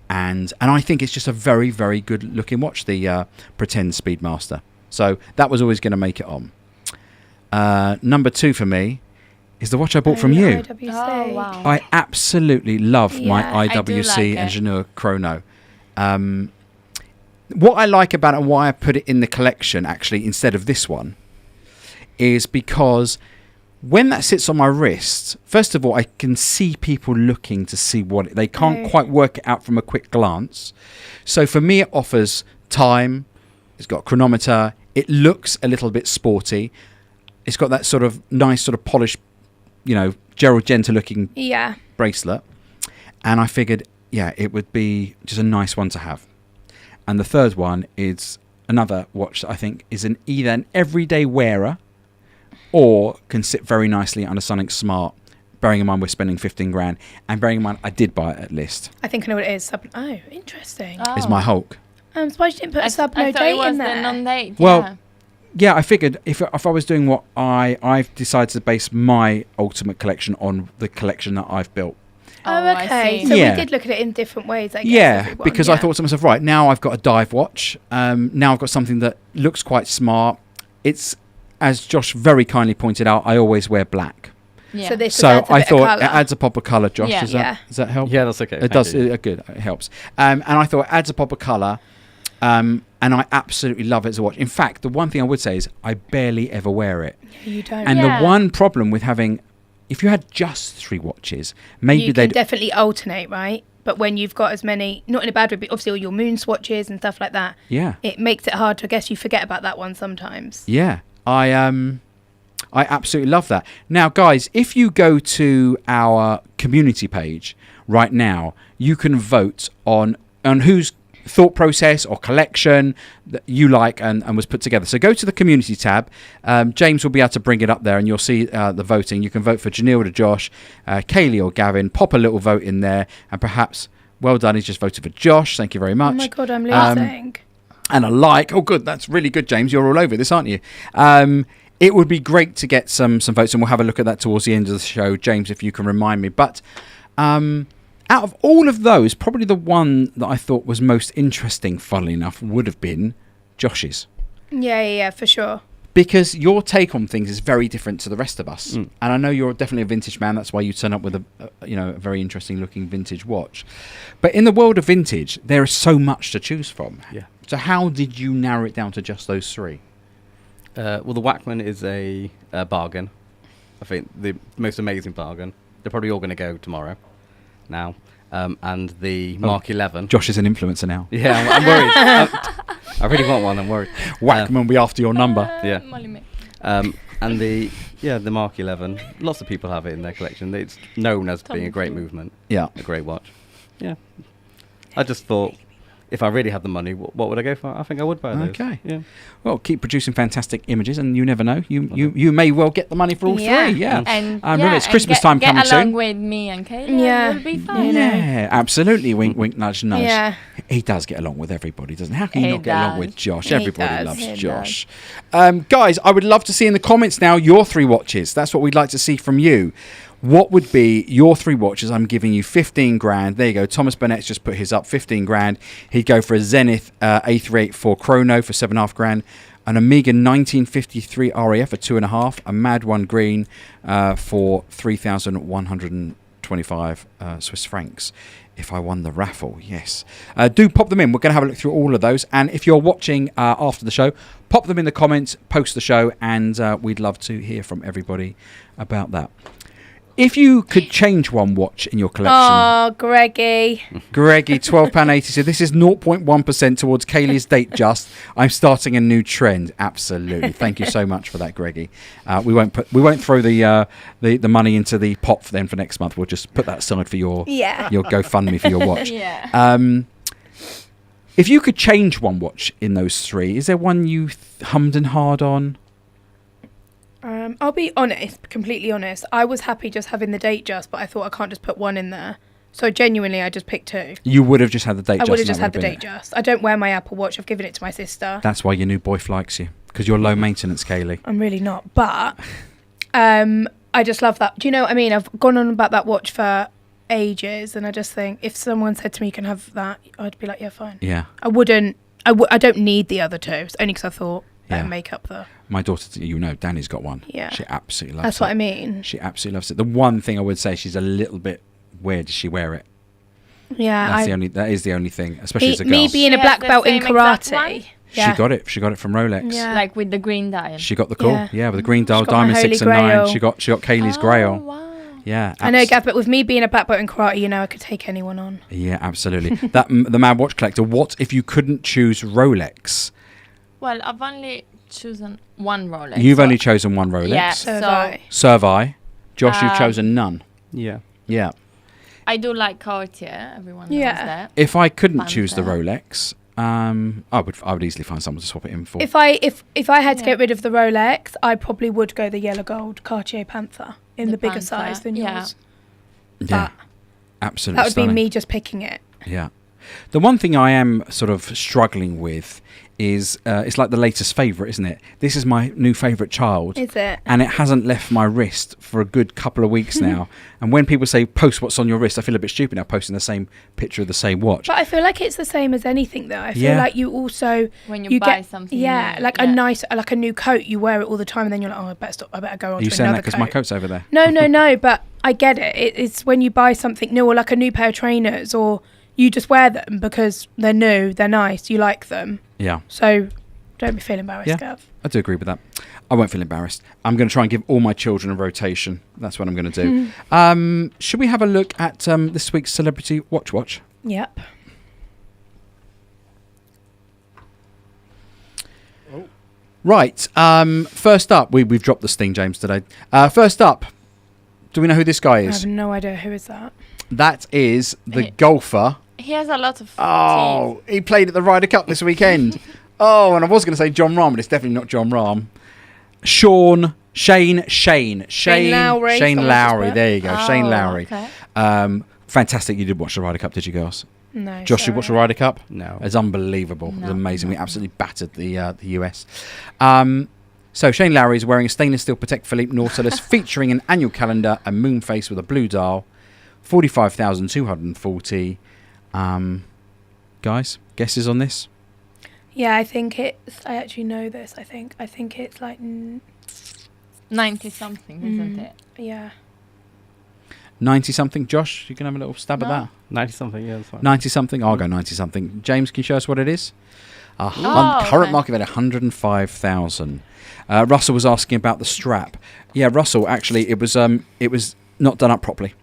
And I think it's just a very, very good looking watch, the Pretend Speedmaster. So that was always going to make it on. Number 2 for me is the watch I bought from you. IWC. Oh, wow. I absolutely love my Yeah, I do IWC like it. Ingenieur Chrono. What I like about it and why I put it in the collection actually instead of this one is because when that sits on my wrist, first of all, I can see people looking to see what they can't Right. quite work it out from a quick glance. So for me, it offers time. It's got a chronometer. It looks a little bit sporty. It's got that sort of nice, sort of polished, Gerald Genta looking Yeah. bracelet. And I figured, yeah, it would be just a nice one to have. And the third one is another watch that I think is either an everyday wearer, or can sit very nicely under something smart. Bearing in mind we're spending 15 grand, and bearing in mind I did buy it at list. I think I know what it is. Oh, interesting. Is my Hulk. I'm surprised you didn't put a sub no I thought date it was in the there. non-date. Well, yeah, I figured if I was doing what I've decided to base my ultimate collection on the collection that I've built. Oh, okay. I see. So Yeah. we did look at it in different ways, I guess. Yeah, everyone. because I thought to myself, right, now I've got a dive watch. Now I've got something that looks quite smart. It's, as Josh very kindly pointed out, I always wear black. Yeah. So this So adds a I bit of thought colour. it adds a pop of colour, Josh. Yeah. Does that help? Yeah, that's okay. It thank does. you. Good. It helps. And I thought it adds a pop of colour. And I absolutely love it as a watch. In fact, the one thing I would say is I barely ever wear it. You don't. And Yeah. the one problem with having, if you had just 3 watches, maybe you can they'd... definitely alternate, right? But when you've got as many, not in a bad way, but obviously all your moon swatches and stuff like that, Yeah. it makes it hard to, I guess you forget about that one sometimes. Yeah. I absolutely love that. Now, guys, if you go to our community page right now, you can vote on whose thought process or collection that you like and was put together. So go to the community tab. James will be able to bring it up there and you'll see the voting. You can vote for Janelle or Josh, Kaylee or Gavin. Pop a little vote in there and perhaps, well done, he's just voted for Josh. Thank you very much. Oh my God, I'm losing. And a like. Oh, good. That's really good, James. You're all over this, aren't you? It would be great to get some votes, and we'll have a look at that towards the end of the show. James, if you can remind me. But out of all of those, probably the one that I thought was most interesting, funnily enough, would have been Josh's. Yeah, for sure. Because your take on things is very different to the rest of us. And I know you're definitely a vintage man. That's why you turn up with a very interesting looking vintage watch. But in the world of vintage, there is so much to choose from. Yeah. So how did you narrow it down to just those 3? Well, the Wackman is a bargain. I think the most amazing bargain. They're probably all going to go tomorrow now. And the Mark 11. Josh is an influencer now. Yeah, I'm worried. I really want one. I'm worried. Wackman will be after your number. Yeah. Molly me. And the Mark 11. Lots of people have it in their collection. It's known as being a great movement. Yeah. A great watch. Yeah. I just thought, if I really had the money, what would I go for? I think I would buy those. Okay. Yeah. Well, keep producing fantastic images, and you never know. You may well get the money for all Yeah. 3. Yeah. And Remember, it's Christmas time coming Get along soon. with me and Kaylee. Yeah. You'll be fine. You know. Yeah, absolutely. Wink, wink, nudge, nudge. Yeah. He does get along with everybody, doesn't he? How can you He not get along does. with Josh? He Everybody does. loves He Josh. Guys, I would love to see in the comments now your 3 watches. That's what we'd like to see from you. What would be your 3 watches? I'm giving you 15 grand. There you go. Thomas Burnett's just put his up, 15 grand. He'd go for a Zenith A384 Chrono for 7.5 grand. An Omega 1953 RAF for 2.5. A Mad 1 Green for 3,125 Swiss francs. If I won the raffle, yes. Do pop them in. We're going to have a look through all of those. And if you're watching after the show, pop them in the comments, post the show, and we'd love to hear from everybody about that. If you could change one watch in your collection, Oh, Greggy. Greggy, £12.80. So this is 0.1% towards Kaylee's date just. I'm starting a new trend. Absolutely. Thank you so much for that, Greggy. We won't throw the money into the pot for next month. We'll just put that aside for your GoFundMe for your watch. Yeah. If you could change one watch in those 3, is there one you hummed and hard on? I'll be honest, completely honest. I was happy just having the date just, but I thought I can't just put one in there. So genuinely, I just picked 2. You would have just had the date I just. would have and just that had the would have date been it. just. I don't wear my Apple Watch. I've given it to my sister. That's why your new boy likes you, because you're low maintenance, Kaylee. I'm really not, but I just love that. Do you know what I mean? I've gone on about that watch for ages, and I just think if someone said to me, "You can have that," I'd be like, "Yeah, fine." Yeah. I wouldn't. I don't need the other 2. It's only because I thought that Yeah. would make up the. My daughter, Danny's got one. Yeah. She absolutely loves it. That's what I mean. She absolutely loves it. The one thing I would say, she's a little bit weird. Does she wear it? Yeah. That is the only thing, especially as a girl. Me being She a black has the belt in same exact one? karate. Yeah. She got it from Rolex. Yeah. Like with the green dial. She got the call. Yeah. Yeah, with the green dial, She's got my diamond Holy 6 and 9. Grail. She got Kaylee's Grail. Wow. Yeah. I know, Gav, but with me being a black belt in karate, I could take anyone on. Yeah, absolutely. The Mad Watch Collector. What if you couldn't choose Rolex? Well, I've only chosen one Rolex. You've only chosen one Rolex. Yeah. So have So- I. So have I. Josh, you've chosen none. Yeah. Yeah. I do like Cartier. Everyone knows Yeah. that. If I couldn't choose the Fancy. Rolex, I would easily find someone to swap it in for. If I had to get rid of the Rolex, I probably would go the yellow gold Cartier Panther in the bigger Panther, size than yours. Yeah, But absolutely. that would stunning. be me just picking it. Yeah. The one thing I am sort of struggling with is it's like the latest favourite, isn't it? This is my new favourite child. Is it? And it hasn't left my wrist for a good couple of weeks now. And when people say, post what's on your wrist, I feel a bit stupid now posting the same picture of the same watch. But I feel like it's the same as anything, though. I feel Yeah. like you also When you buy something new, like a nice, like a new coat, you wear it all the time, and then you're like, oh, I better stop. I better go on Are you to saying that another because coat. my coat's over there? No. But I get it. It's when you buy something new, or like a new pair of trainers, or you just wear them because they're new, they're nice, you like them. Yeah. So don't be feeling embarrassed, Yeah. Gav. I do agree with that. I won't feel embarrassed. I'm going to try and give all my children a rotation. That's what I'm going to do. Should we have a look at this week's Celebrity Watch? Yep. Right. First up, we've dropped the Sting James today. First up, do we know who this guy I is? have no idea who is that. That is the Hey. golfer. He has a lot of Oh, he played at the Ryder Cup this weekend. Oh, and I was going to say John Rahm, but it's definitely not John Rahm. Shane Lowry. Shane Someone Lowry. just There you go, Shane Lowry. Okay. Fantastic. You did watch the Ryder Cup, did you, girls? No. Josh, you watched the Ryder Cup? No. It's unbelievable. It was No, amazing. no. We absolutely battered the US. So Shane Lowry is wearing a stainless steel Patek Philippe Nautilus featuring an annual calendar, a moon face with a blue dial, 45,240. Guys, guesses on this? Yeah, I think it's. I actually know this. I think it's like. 90 something, isn't it? Yeah. 90 something. Josh, you can have a little stab at No. that. 90 something, yeah, that's fine. 90 something. I'll go 90 something. James, can you show us what it is? Oh, Current okay. market value 105,000. Russell was asking about the strap. Yeah, Russell. Actually, it was not done up properly.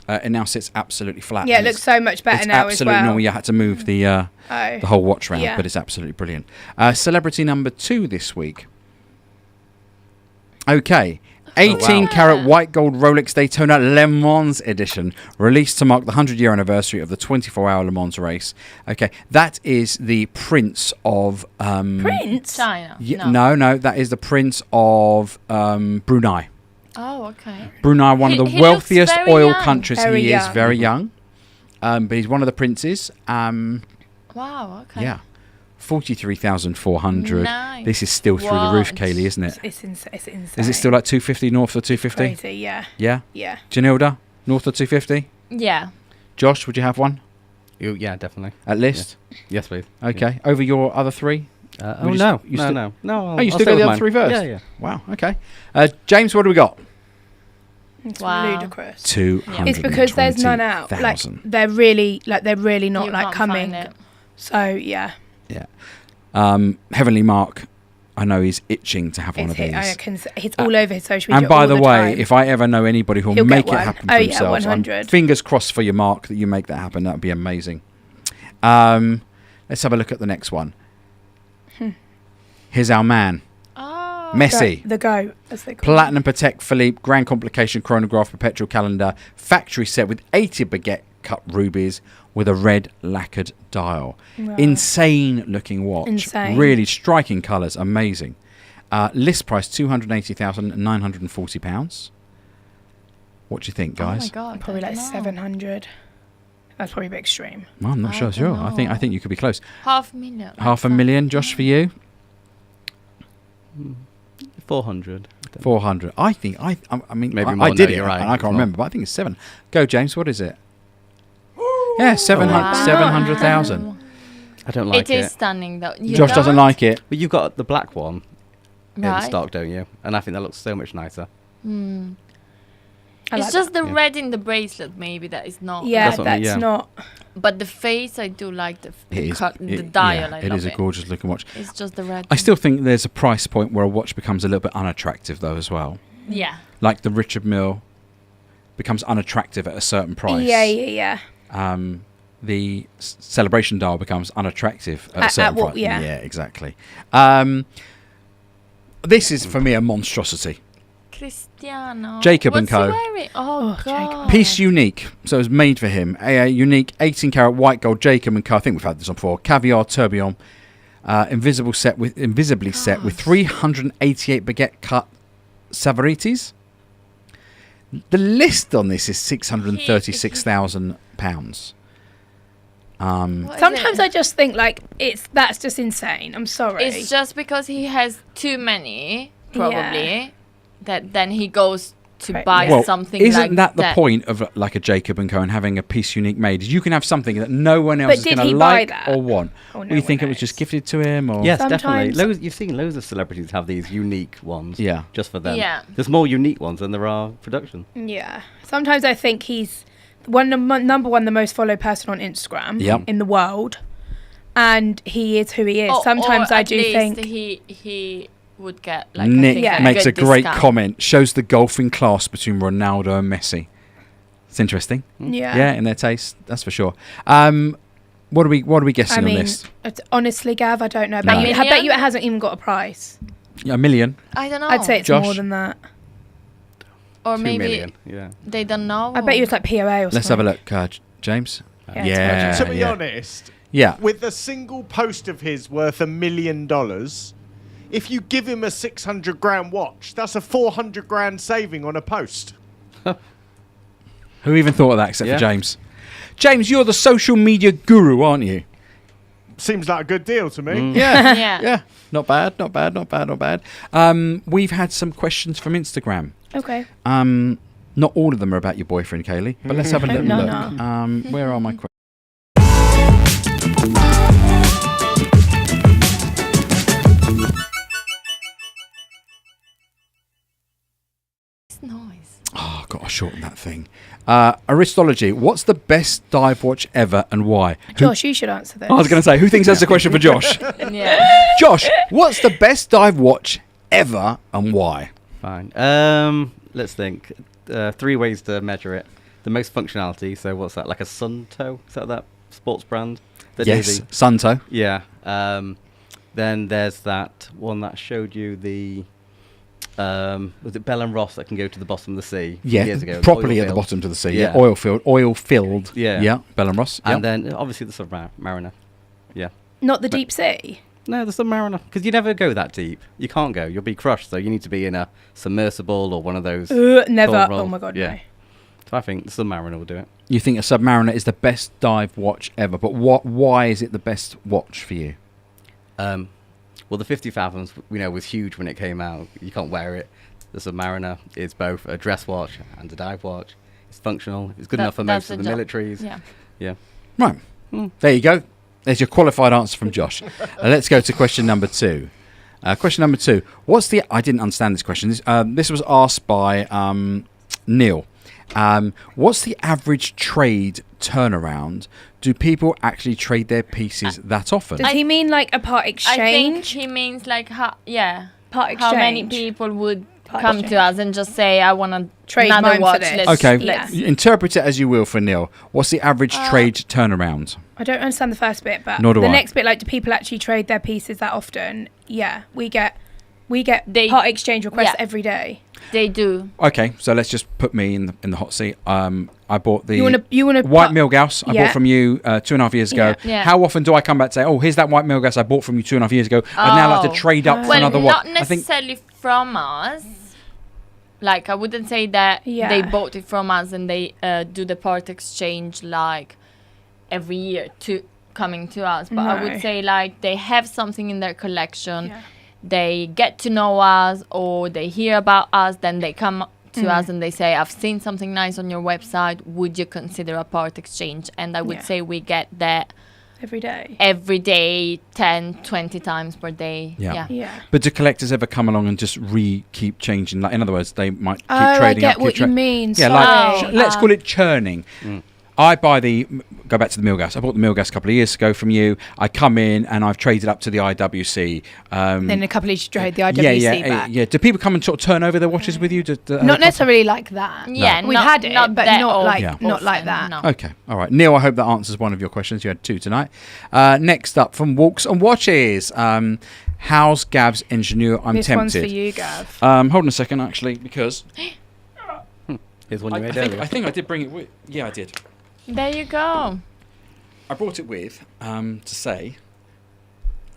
It now sits absolutely flat. Yeah, it and looks so much better it's now as absolutely well. normal. You had to move the whole watch round, Yeah. but it's absolutely brilliant. Celebrity number 2 this week. Okay. 18 carat white gold Rolex Daytona Le Mans edition, released to mark the 100-year anniversary of the 24-hour Le Mans race. Okay, that is the Prince of... Prince? China. No, that is the Prince of Brunei. Oh, okay. Brunei, one of the He wealthiest looks very oil young. countries. Very He is young. very young, but he's one of the princes. Wow, okay. Yeah, 43,400. Nice. This is still through the roof, What? Kaylee, isn't it? It's insane. Is it still like 250 north of 250? Crazy? Yeah. Yeah. Yeah. Janilda, north of 250? Yeah. Josh, would you have one Yeah, definitely. at least? Yes, please. Okay. Over your other 3? Oh, Would you no. you No, still- no. No. Oh, you still got the other 3 first? Yeah, yeah. Wow. Okay. James, what do we got? It's Wow. ludicrous. 220,000. It's because there's none out. Like they're really not You like can't coming. find it. So yeah. Yeah. Heavenly Mark, I know he's itching to have one of these. It's all over his social media. And by all the way, time. if I ever know anybody who'll He'll make get it one. happen Oh, for yeah, themselves, I'm 100. fingers crossed for your Mark that you make that happen. That would be amazing. Let's have a look at the next one. Here's our man, Oh. Messi. the goat, as they call Platinum Patek Philippe, Grand Complication Chronograph Perpetual Calendar, factory set with 80 baguette cut rubies with a red lacquered dial. Wow. Insane looking watch. Insane. Really striking colours. Amazing. List price £280,940. What do you think, Oh my guys? God. Probably I like don't know. 700. That's probably a bit extreme. Well, I'm not I sure. don't I know. think you could be close. 500,000. $500,000, Josh, for you. 400. 400. I think. I mean, Maybe I more did now, it. you're right. And I can't More. remember, but I think it's 7. Go, James. What is it? Yeah, 700, Wow. 700,000. I don't like It is stunning though. You Josh doesn't don't? like it. But you've got the black one in Right. stock, don't you? And I think that looks so much nicer. Hmm. I It's like just the Yeah. red in the bracelet maybe that is not. Yeah, That's what I mean, that's yeah. not. But the face, I do like the It is. the dial. Yeah, I it love is a gorgeous looking watch. It's just the red. I still think there's a price point where a watch becomes a little bit unattractive, though, as well. Yeah. Like the Richard Mille becomes unattractive at a certain price. Yeah. The celebration dial becomes unattractive at a At certain what- price. yeah. Exactly. This is for me a monstrosity. Cristiano. Jacob What's and Co. He wearing? Oh, Oh, God. Jacob. Piece unique, so it was made for him. A unique 18 karat white gold Jacob and Co. I think we've had this on before. Caviar tourbillon, invisibly set with 388 baguette cut Savaritis. The list on this is £636,000. What is Sometimes it? I just think like that's just insane. I'm sorry. It's just because he has too many, probably, that then he goes to Right. buy Well, something isn't like that the point of like a Jacob and Co. and having a piece unique made? Is you can have something that no one else But is did going he to buy like that? or want. Oh, Or no you think one it was just knows. gifted to him? Or Yes, definitely. Sometimes- You've seen loads of celebrities have these unique ones. Yeah. Just for them. Yeah. There's more unique ones than there are production. Yeah. Sometimes I think he's number one, the most followed person on Instagram Yep. in the world, and he is who he is. Or- Sometimes or I at do least think he would get like Nick I think, makes a good great discount. comment. Shows the golfing class between Ronaldo and Messi. It's interesting. Yeah, in their taste, that's for sure. What are we guessing I mean, on this? honestly, Gav, I don't know. No. I bet you it hasn't even got a price. Yeah, $1 million. I don't know. I'd say it's Josh? more than that. or 2 maybe million. Yeah. they don't know. I bet you it's like POA or something. Let's have a look, James. Yeah, Yeah. To be yeah. honest, Yeah. with a single post of his worth $1 million, if you give him a 600 grand watch, that's a 400 grand saving on a post. Who even thought of that except Yeah. for James? James, you're the social media guru, aren't you? Seems like a good deal to me. Yeah. Yeah. Yeah. Not bad. We've had some questions from Instagram. Okay. Not all of them are about your boyfriend, Kaylee, but let's have a little No, look. no. Where are my questions? It's nice. Oh, I've got to shorten that thing. Aristology. What's the best dive watch ever and why? Josh, you should answer this. I was going to say, who thinks that's a question for Josh? Yeah. Josh, what's the best dive watch ever and why? Fine. Let's think. 3 ways to measure it. The most functionality. So what's that? Like a Sunto? Is that sports brand? That do Yes, the- Sunto. Yeah. Then there's that one that showed you the. Was it Bell and Ross that can go to the bottom of the sea Yeah, years ago? properly at the Oil-filled. bottom to the sea. Yeah. Oil filled. Yeah. Yeah, Bell and Ross. And yeah. then obviously the Submariner. Yeah. Not the deep sea. No, the Submariner. Because you never go that deep. You can't go. You'll be crushed. So you need to be in a submersible or one of those. Never. full roll. Oh my god, Yeah. no. So I think the Submariner will do it. You think a Submariner is the best dive watch ever, but why is it the best watch for you? Well, the 50 Fathoms, was huge when it came out. You can't wear it. The Submariner is both a dress watch and a dive watch. It's functional. It's good enough for most of the militaries. Yeah. Yeah. Right. There you go. There's your qualified answer from Josh. Let's go to question number 2. Question number 2. I didn't understand this question. This was asked by Neil. What's the average trade turnaround? Do people actually trade their pieces that often? Does he mean like a part I think exchange? he means like Part how many exchange. people would Part come exchange. to us and just say, I want Trade another mine for watch. this. Okay, Yeah. interpret it as you will for Neil. What's the average trade turnaround? I don't understand the first bit, but Nor do the I. next bit, like, do people actually trade their pieces that often? Yeah, we get They- part exchange requests yeah. every day. They do. Okay, so let's just put me in the hot seat. I bought the You wanna white Milgauss I Yeah. bought from you 2.5 years ago. Yeah. Yeah. How often do I come back and say, oh, here's that white Milgauss I bought from you 2.5 years ago. I'd now like to trade up for Well, another not one. I think necessarily from us. Like, I wouldn't say that Yeah. they bought it from us and they do the part exchange like every year to coming to us. But I No. would say like they have something in their collection. Yeah. They get to know us or they hear about us, then they come to us and they say, I've seen something nice on your website. Would you consider a part exchange? And I would Yeah. say we get that every day. every day, 10, 20 times per day. Yeah. Yeah. But do collectors ever come along and just keep changing? Like, in other words, they might keep Oh, trading I up. get what you mean. Yeah, Sorry. like let's call it churning. I buy go back to the Milgauss. I bought the Milgauss a couple of years ago from you. I come in and I've traded up to the IWC. Then in a couple of years, you trade the IWC back. Yeah. Do people come and sort of turn over their watches with you? Not necessarily like that. Yeah, We not- had it, not but that not like Yeah. not like often, that. no. Okay, all right. Neil, I hope that answers one of your questions. You had 2 tonight. Next up from Walks and Watches. How's Gav's ingenue? I'm this tempted. one's for you, Gav. Hold on a second, actually, because Here's one I you made earlier. think I did bring it with. Yeah, I did. There you go. I brought it with to say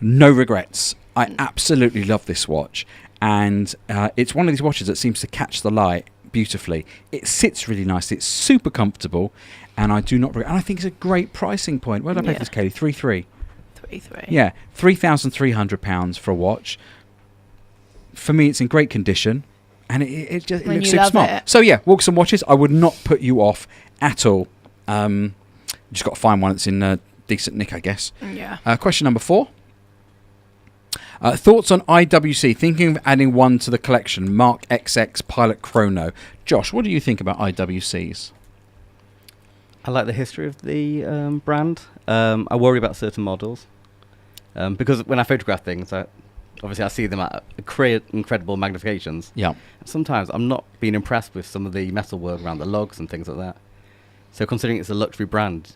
no regrets. I absolutely love this watch, and it's one of these watches that seems to catch the light beautifully. It sits really nicely. It's super comfortable, and I do not regret. And I think it's a great pricing point. Where did I pay for this, Katie? 3.3. 3. Yeah, £3,300 for a watch. For me, it's in great condition, and it just And looks you super love smart. it. So yeah, Walks and Watches. I would not put you off at all. Just got to find one that's in decent nick, I guess. Yeah. Question number 4. Thoughts on IWC? Thinking of adding one to the collection. Mark XX Pilot Chrono. Josh, what do you think about IWCs? I like the history of the brand. I worry about certain models because when I photograph things, obviously I see them at incredible magnifications. Yeah. Sometimes I'm not being impressed with some of the metalwork around the lugs and things like that. So considering it's a luxury brand,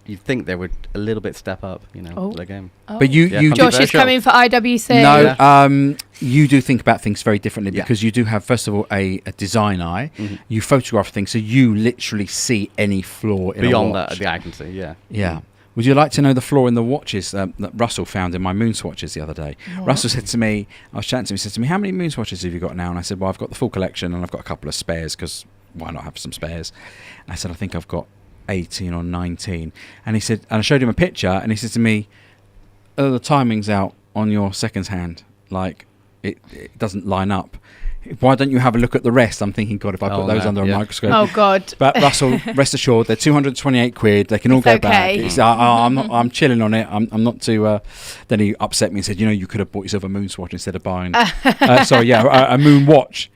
you'd think they would a little bit step up, their game. Oh. But you Yeah, do Josh is Sure. coming for IWC. No, you do think about things very differently Yeah. because you do have, first of all, a design eye. Mhm. You photograph things, so you literally see any flaw in Beyond a watch. that, the eye can see, yeah. Yeah. Would you like to know the flaw in the watches that Russell found in my moon swatches the other day? Russell said to me, I was chatting to him, he said to me, how many moon swatches have you got now? And I said, well, I've got the full collection and I've got a couple of spares because why not have some spares? And I said, I think I've got 18 or 19. And he said, and I showed him a picture and he said to me, oh, the timing's out on your seconds hand. Like, it doesn't line up. Why don't you have a look at the rest? I'm thinking, God, if I put those under a microscope. Oh, God. But Russell, rest assured, they're 228 quid. They can all It's go back. okay. I'm chilling on it. I'm not too. Then he upset me and said, you could have bought yourself a moon swatch instead of buying. A moon watch.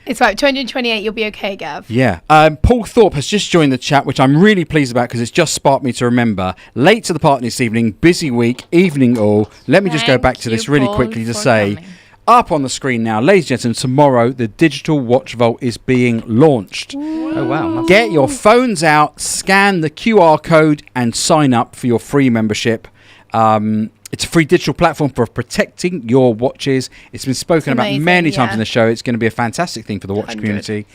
It's right. 228, you'll be okay, Gav. Yeah. Paul Thorpe has just joined the chat, which I'm really pleased about because it's just sparked me to remember. Late to the party this evening, busy week, evening all. Let me just go back to Thank this you, really Paul, quickly to for say, coming. up on the screen now, ladies and gentlemen, tomorrow the Digital Watch Vault is being launched. Oh, wow. Get your phones out, scan the QR code, and sign up for your free membership. It's a free digital platform for protecting your watches. It's been spoken about amazing, many times yeah. in the show. It's going to be a fantastic thing for the watch 100. community.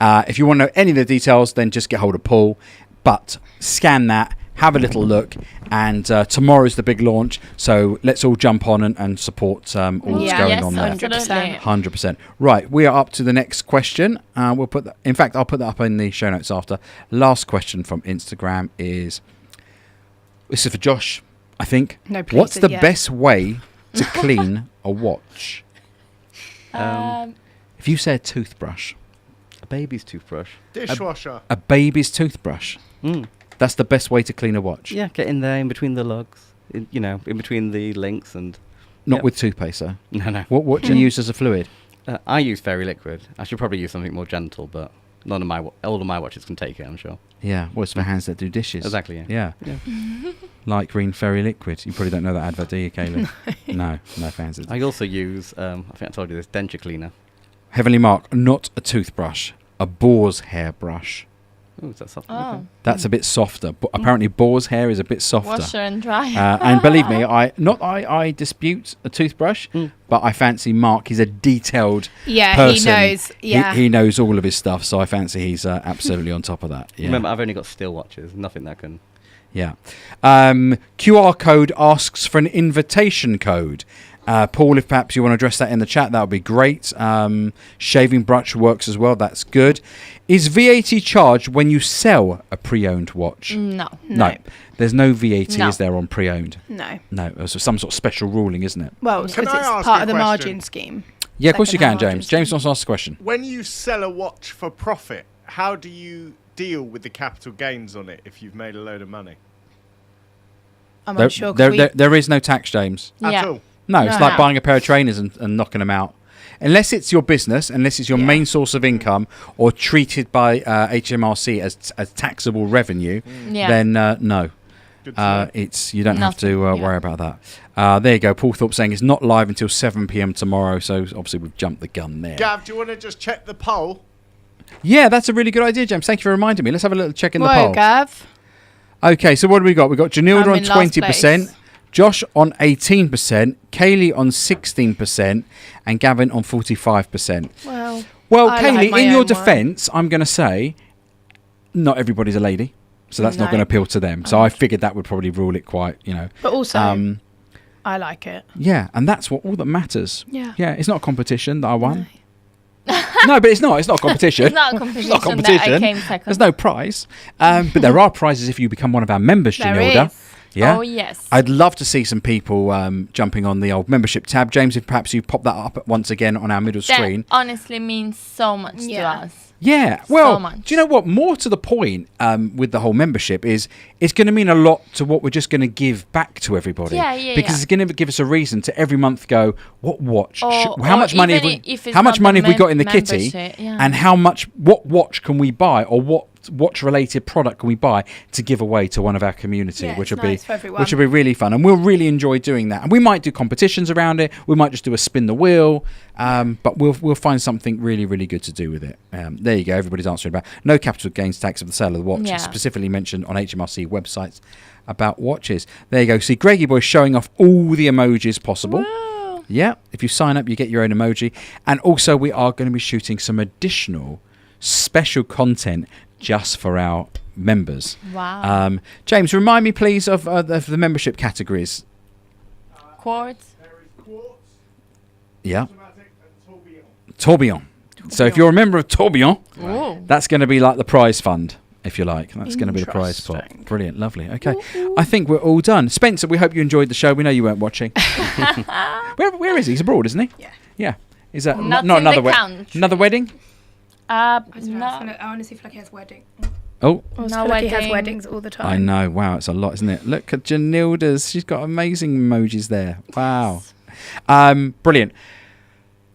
If you want to know any of the details, then just get hold of Paul. But scan that, have a little look, and tomorrow's the big launch. So let's all jump on and support all that's Yeah. going Yes, on there. 100%. 100%. Right, we are up to the next question. We'll put that, in fact, I'll put that up in the show notes after. Last question from Instagram is, this is for Josh, I think. No, please, What's the yeah. best way to clean a watch? If you say a toothbrush, A baby's toothbrush. Dishwasher. a baby's toothbrush, that's the best way to clean a watch. Yeah, get in there in between the lugs, in between the links and... Not Yep. with toothpaste, though. No. What do you use as a fluid? I use Fairy Liquid. I should probably use something more gentle, but all of my watches can take it, I'm sure. Yeah, well, it's for hands that do dishes. Exactly, yeah. Yeah. Like green fairy liquid. You probably don't know that advert, do you, Kayla? No fans. I also use, I think I told you this, denture cleaner. Heavenly Mark, not a toothbrush, a boar's hair brush. Oh, is that soft? Oh. Okay. That's a bit softer. But apparently, boar's hair is a bit softer. Washer and dry. And believe me, I dispute a toothbrush, but I fancy Mark. He's a detailed Yeah, person. he knows. Yeah. He knows all of his stuff, so I fancy he's absolutely on top of that. Yeah. Remember, I've only got still watches, nothing that can... Yeah. QR code asks for an invitation code. Paul, if perhaps you want to address that in the chat, that would be great. Shaving brush works as well. That's good. Is VAT charged when you sell a pre-owned watch? No. No. There's no VAT, No. is there, on pre-owned? No. No. It's some sort of special ruling, isn't it? Well, Can because I it's ask part a of the question? margin scheme. Yeah, of course you can, Second-hand James. margin James wants to ask the question. When you sell a watch for profit, how do you deal with the capital gains on it if you've made a load of money? I'm unsure. 'Cause There is no tax, James. At Yeah. all? No, it's No. like buying a pair of trainers and knocking them out. Unless it's your business, unless it's your Yeah. main source of income or treated by HMRC as taxable revenue, Yeah. then no. Good to know. You don't have to Nothing, yeah. worry about that. There you go. Paul Thorpe saying it's not live until 7 p.m. tomorrow, so obviously we've jumped the gun there. Gav, do you want to just check the poll? Yeah, that's a really good idea, James. Thank you for reminding me. Let's have a little check in the Whoa, poll. Gav. Okay, so what do we got? We've got Janilda I'm on in last 20%, place. Josh on 18%, Kaylee on 16%, and Gavin on 45%. Well, Well, I like Kaylee, my in own your one. defence, I'm going to say, not everybody's a lady, so that's not No. going to appeal to them. So I figured that would probably rule it quite, but also, Um, I like it. yeah, and that's all that matters. Yeah. Yeah, it's not a competition that I won. No, but it's not. It's not a competition. It's not a competition, It's not a that competition. I came second. There's no prize. But there are prizes if you become one of our members, There Janilda. is. Yeah. Oh, yes. I'd love to see some people jumping on the old membership tab. James, if perhaps you pop that up once again on our middle That screen. honestly means so much to Yeah. us. Yeah, well, much. do you know what? More to the point with the whole membership is it's going to mean a lot to what we're just going to give back to everybody. Yeah, yeah, Because yeah. it's going to give us a reason to every month go, what watch? Or- How or much money have even we? if it's How much not money the have we got in the kitty? membership, yeah. And how much? What watch can we buy, or what watch-related product can we buy to give away to one of our community? Yeah, which it's would nice be for everyone. which would be really fun, and we'll really enjoy doing that. And we might do competitions around it. We might just do a spin the wheel. But we'll find something really, really good to do with it. There you go. Everybody's answering about no capital gains tax of the sale of the watch. Yeah. It's specifically mentioned on HMRC websites about watches. There you go. See, Greggy Boy showing off all the emojis possible. Woo. Yeah. If you sign up, you get your own emoji. And also, we are going to be shooting some additional special content just for our members. Wow. James, remind me, please, of the membership categories. Quartz. There is quartz, Yeah. automatic, and tourbillon. Tourbillon. So if you're a member of Tourbillon, Ooh. that's going to be like the prize fund, if you like. That's going to be the prize pot. Interesting. Brilliant, lovely. Okay, I think we're all done. Spencer, we hope you enjoyed the show. We know you weren't watching. Where is he? He's abroad, isn't he? Yeah. Yeah. Is that Not not in the another country. another wedding? I don't know, No. I honestly feel like he has wedding. Oh, I No feel like he has wedding. weddings all the time. I know. Wow, it's a lot, isn't it? Look at Janilda's. She's got amazing emojis there. Wow. Brilliant.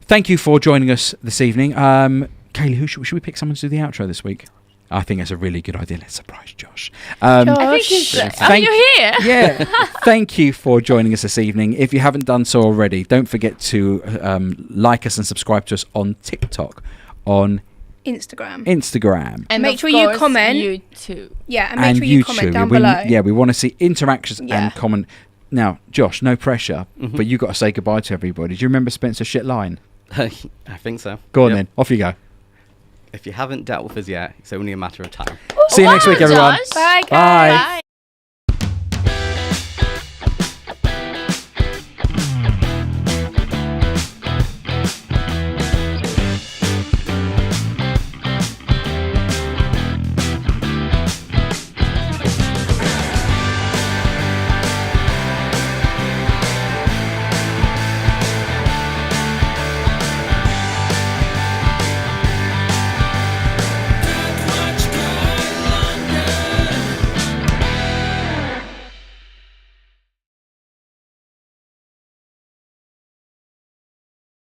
Thank you for joining us this evening. Kaylee, should we pick someone to do the outro this week? I think that's a really good idea. Let's surprise Josh. I think Josh. it's. Are Thank- you here? Yeah. Thank you for joining us this evening. If you haven't done so already, don't forget to like us and subscribe to us on TikTok, on Instagram. Instagram, And Make of sure you course, comment. YouTube. Yeah, and make and sure you YouTube. comment down we, below. Yeah, we want to see interactions Yeah. and comment. Now, Josh, no pressure, but you got to say goodbye to everybody. Do you remember Spencer's shit line? I think so. Go on Yep. then. Off you go. If you haven't dealt with us yet, it's only a matter of time. See you next week, everyone. Josh. Bye, guys. Bye. Bye.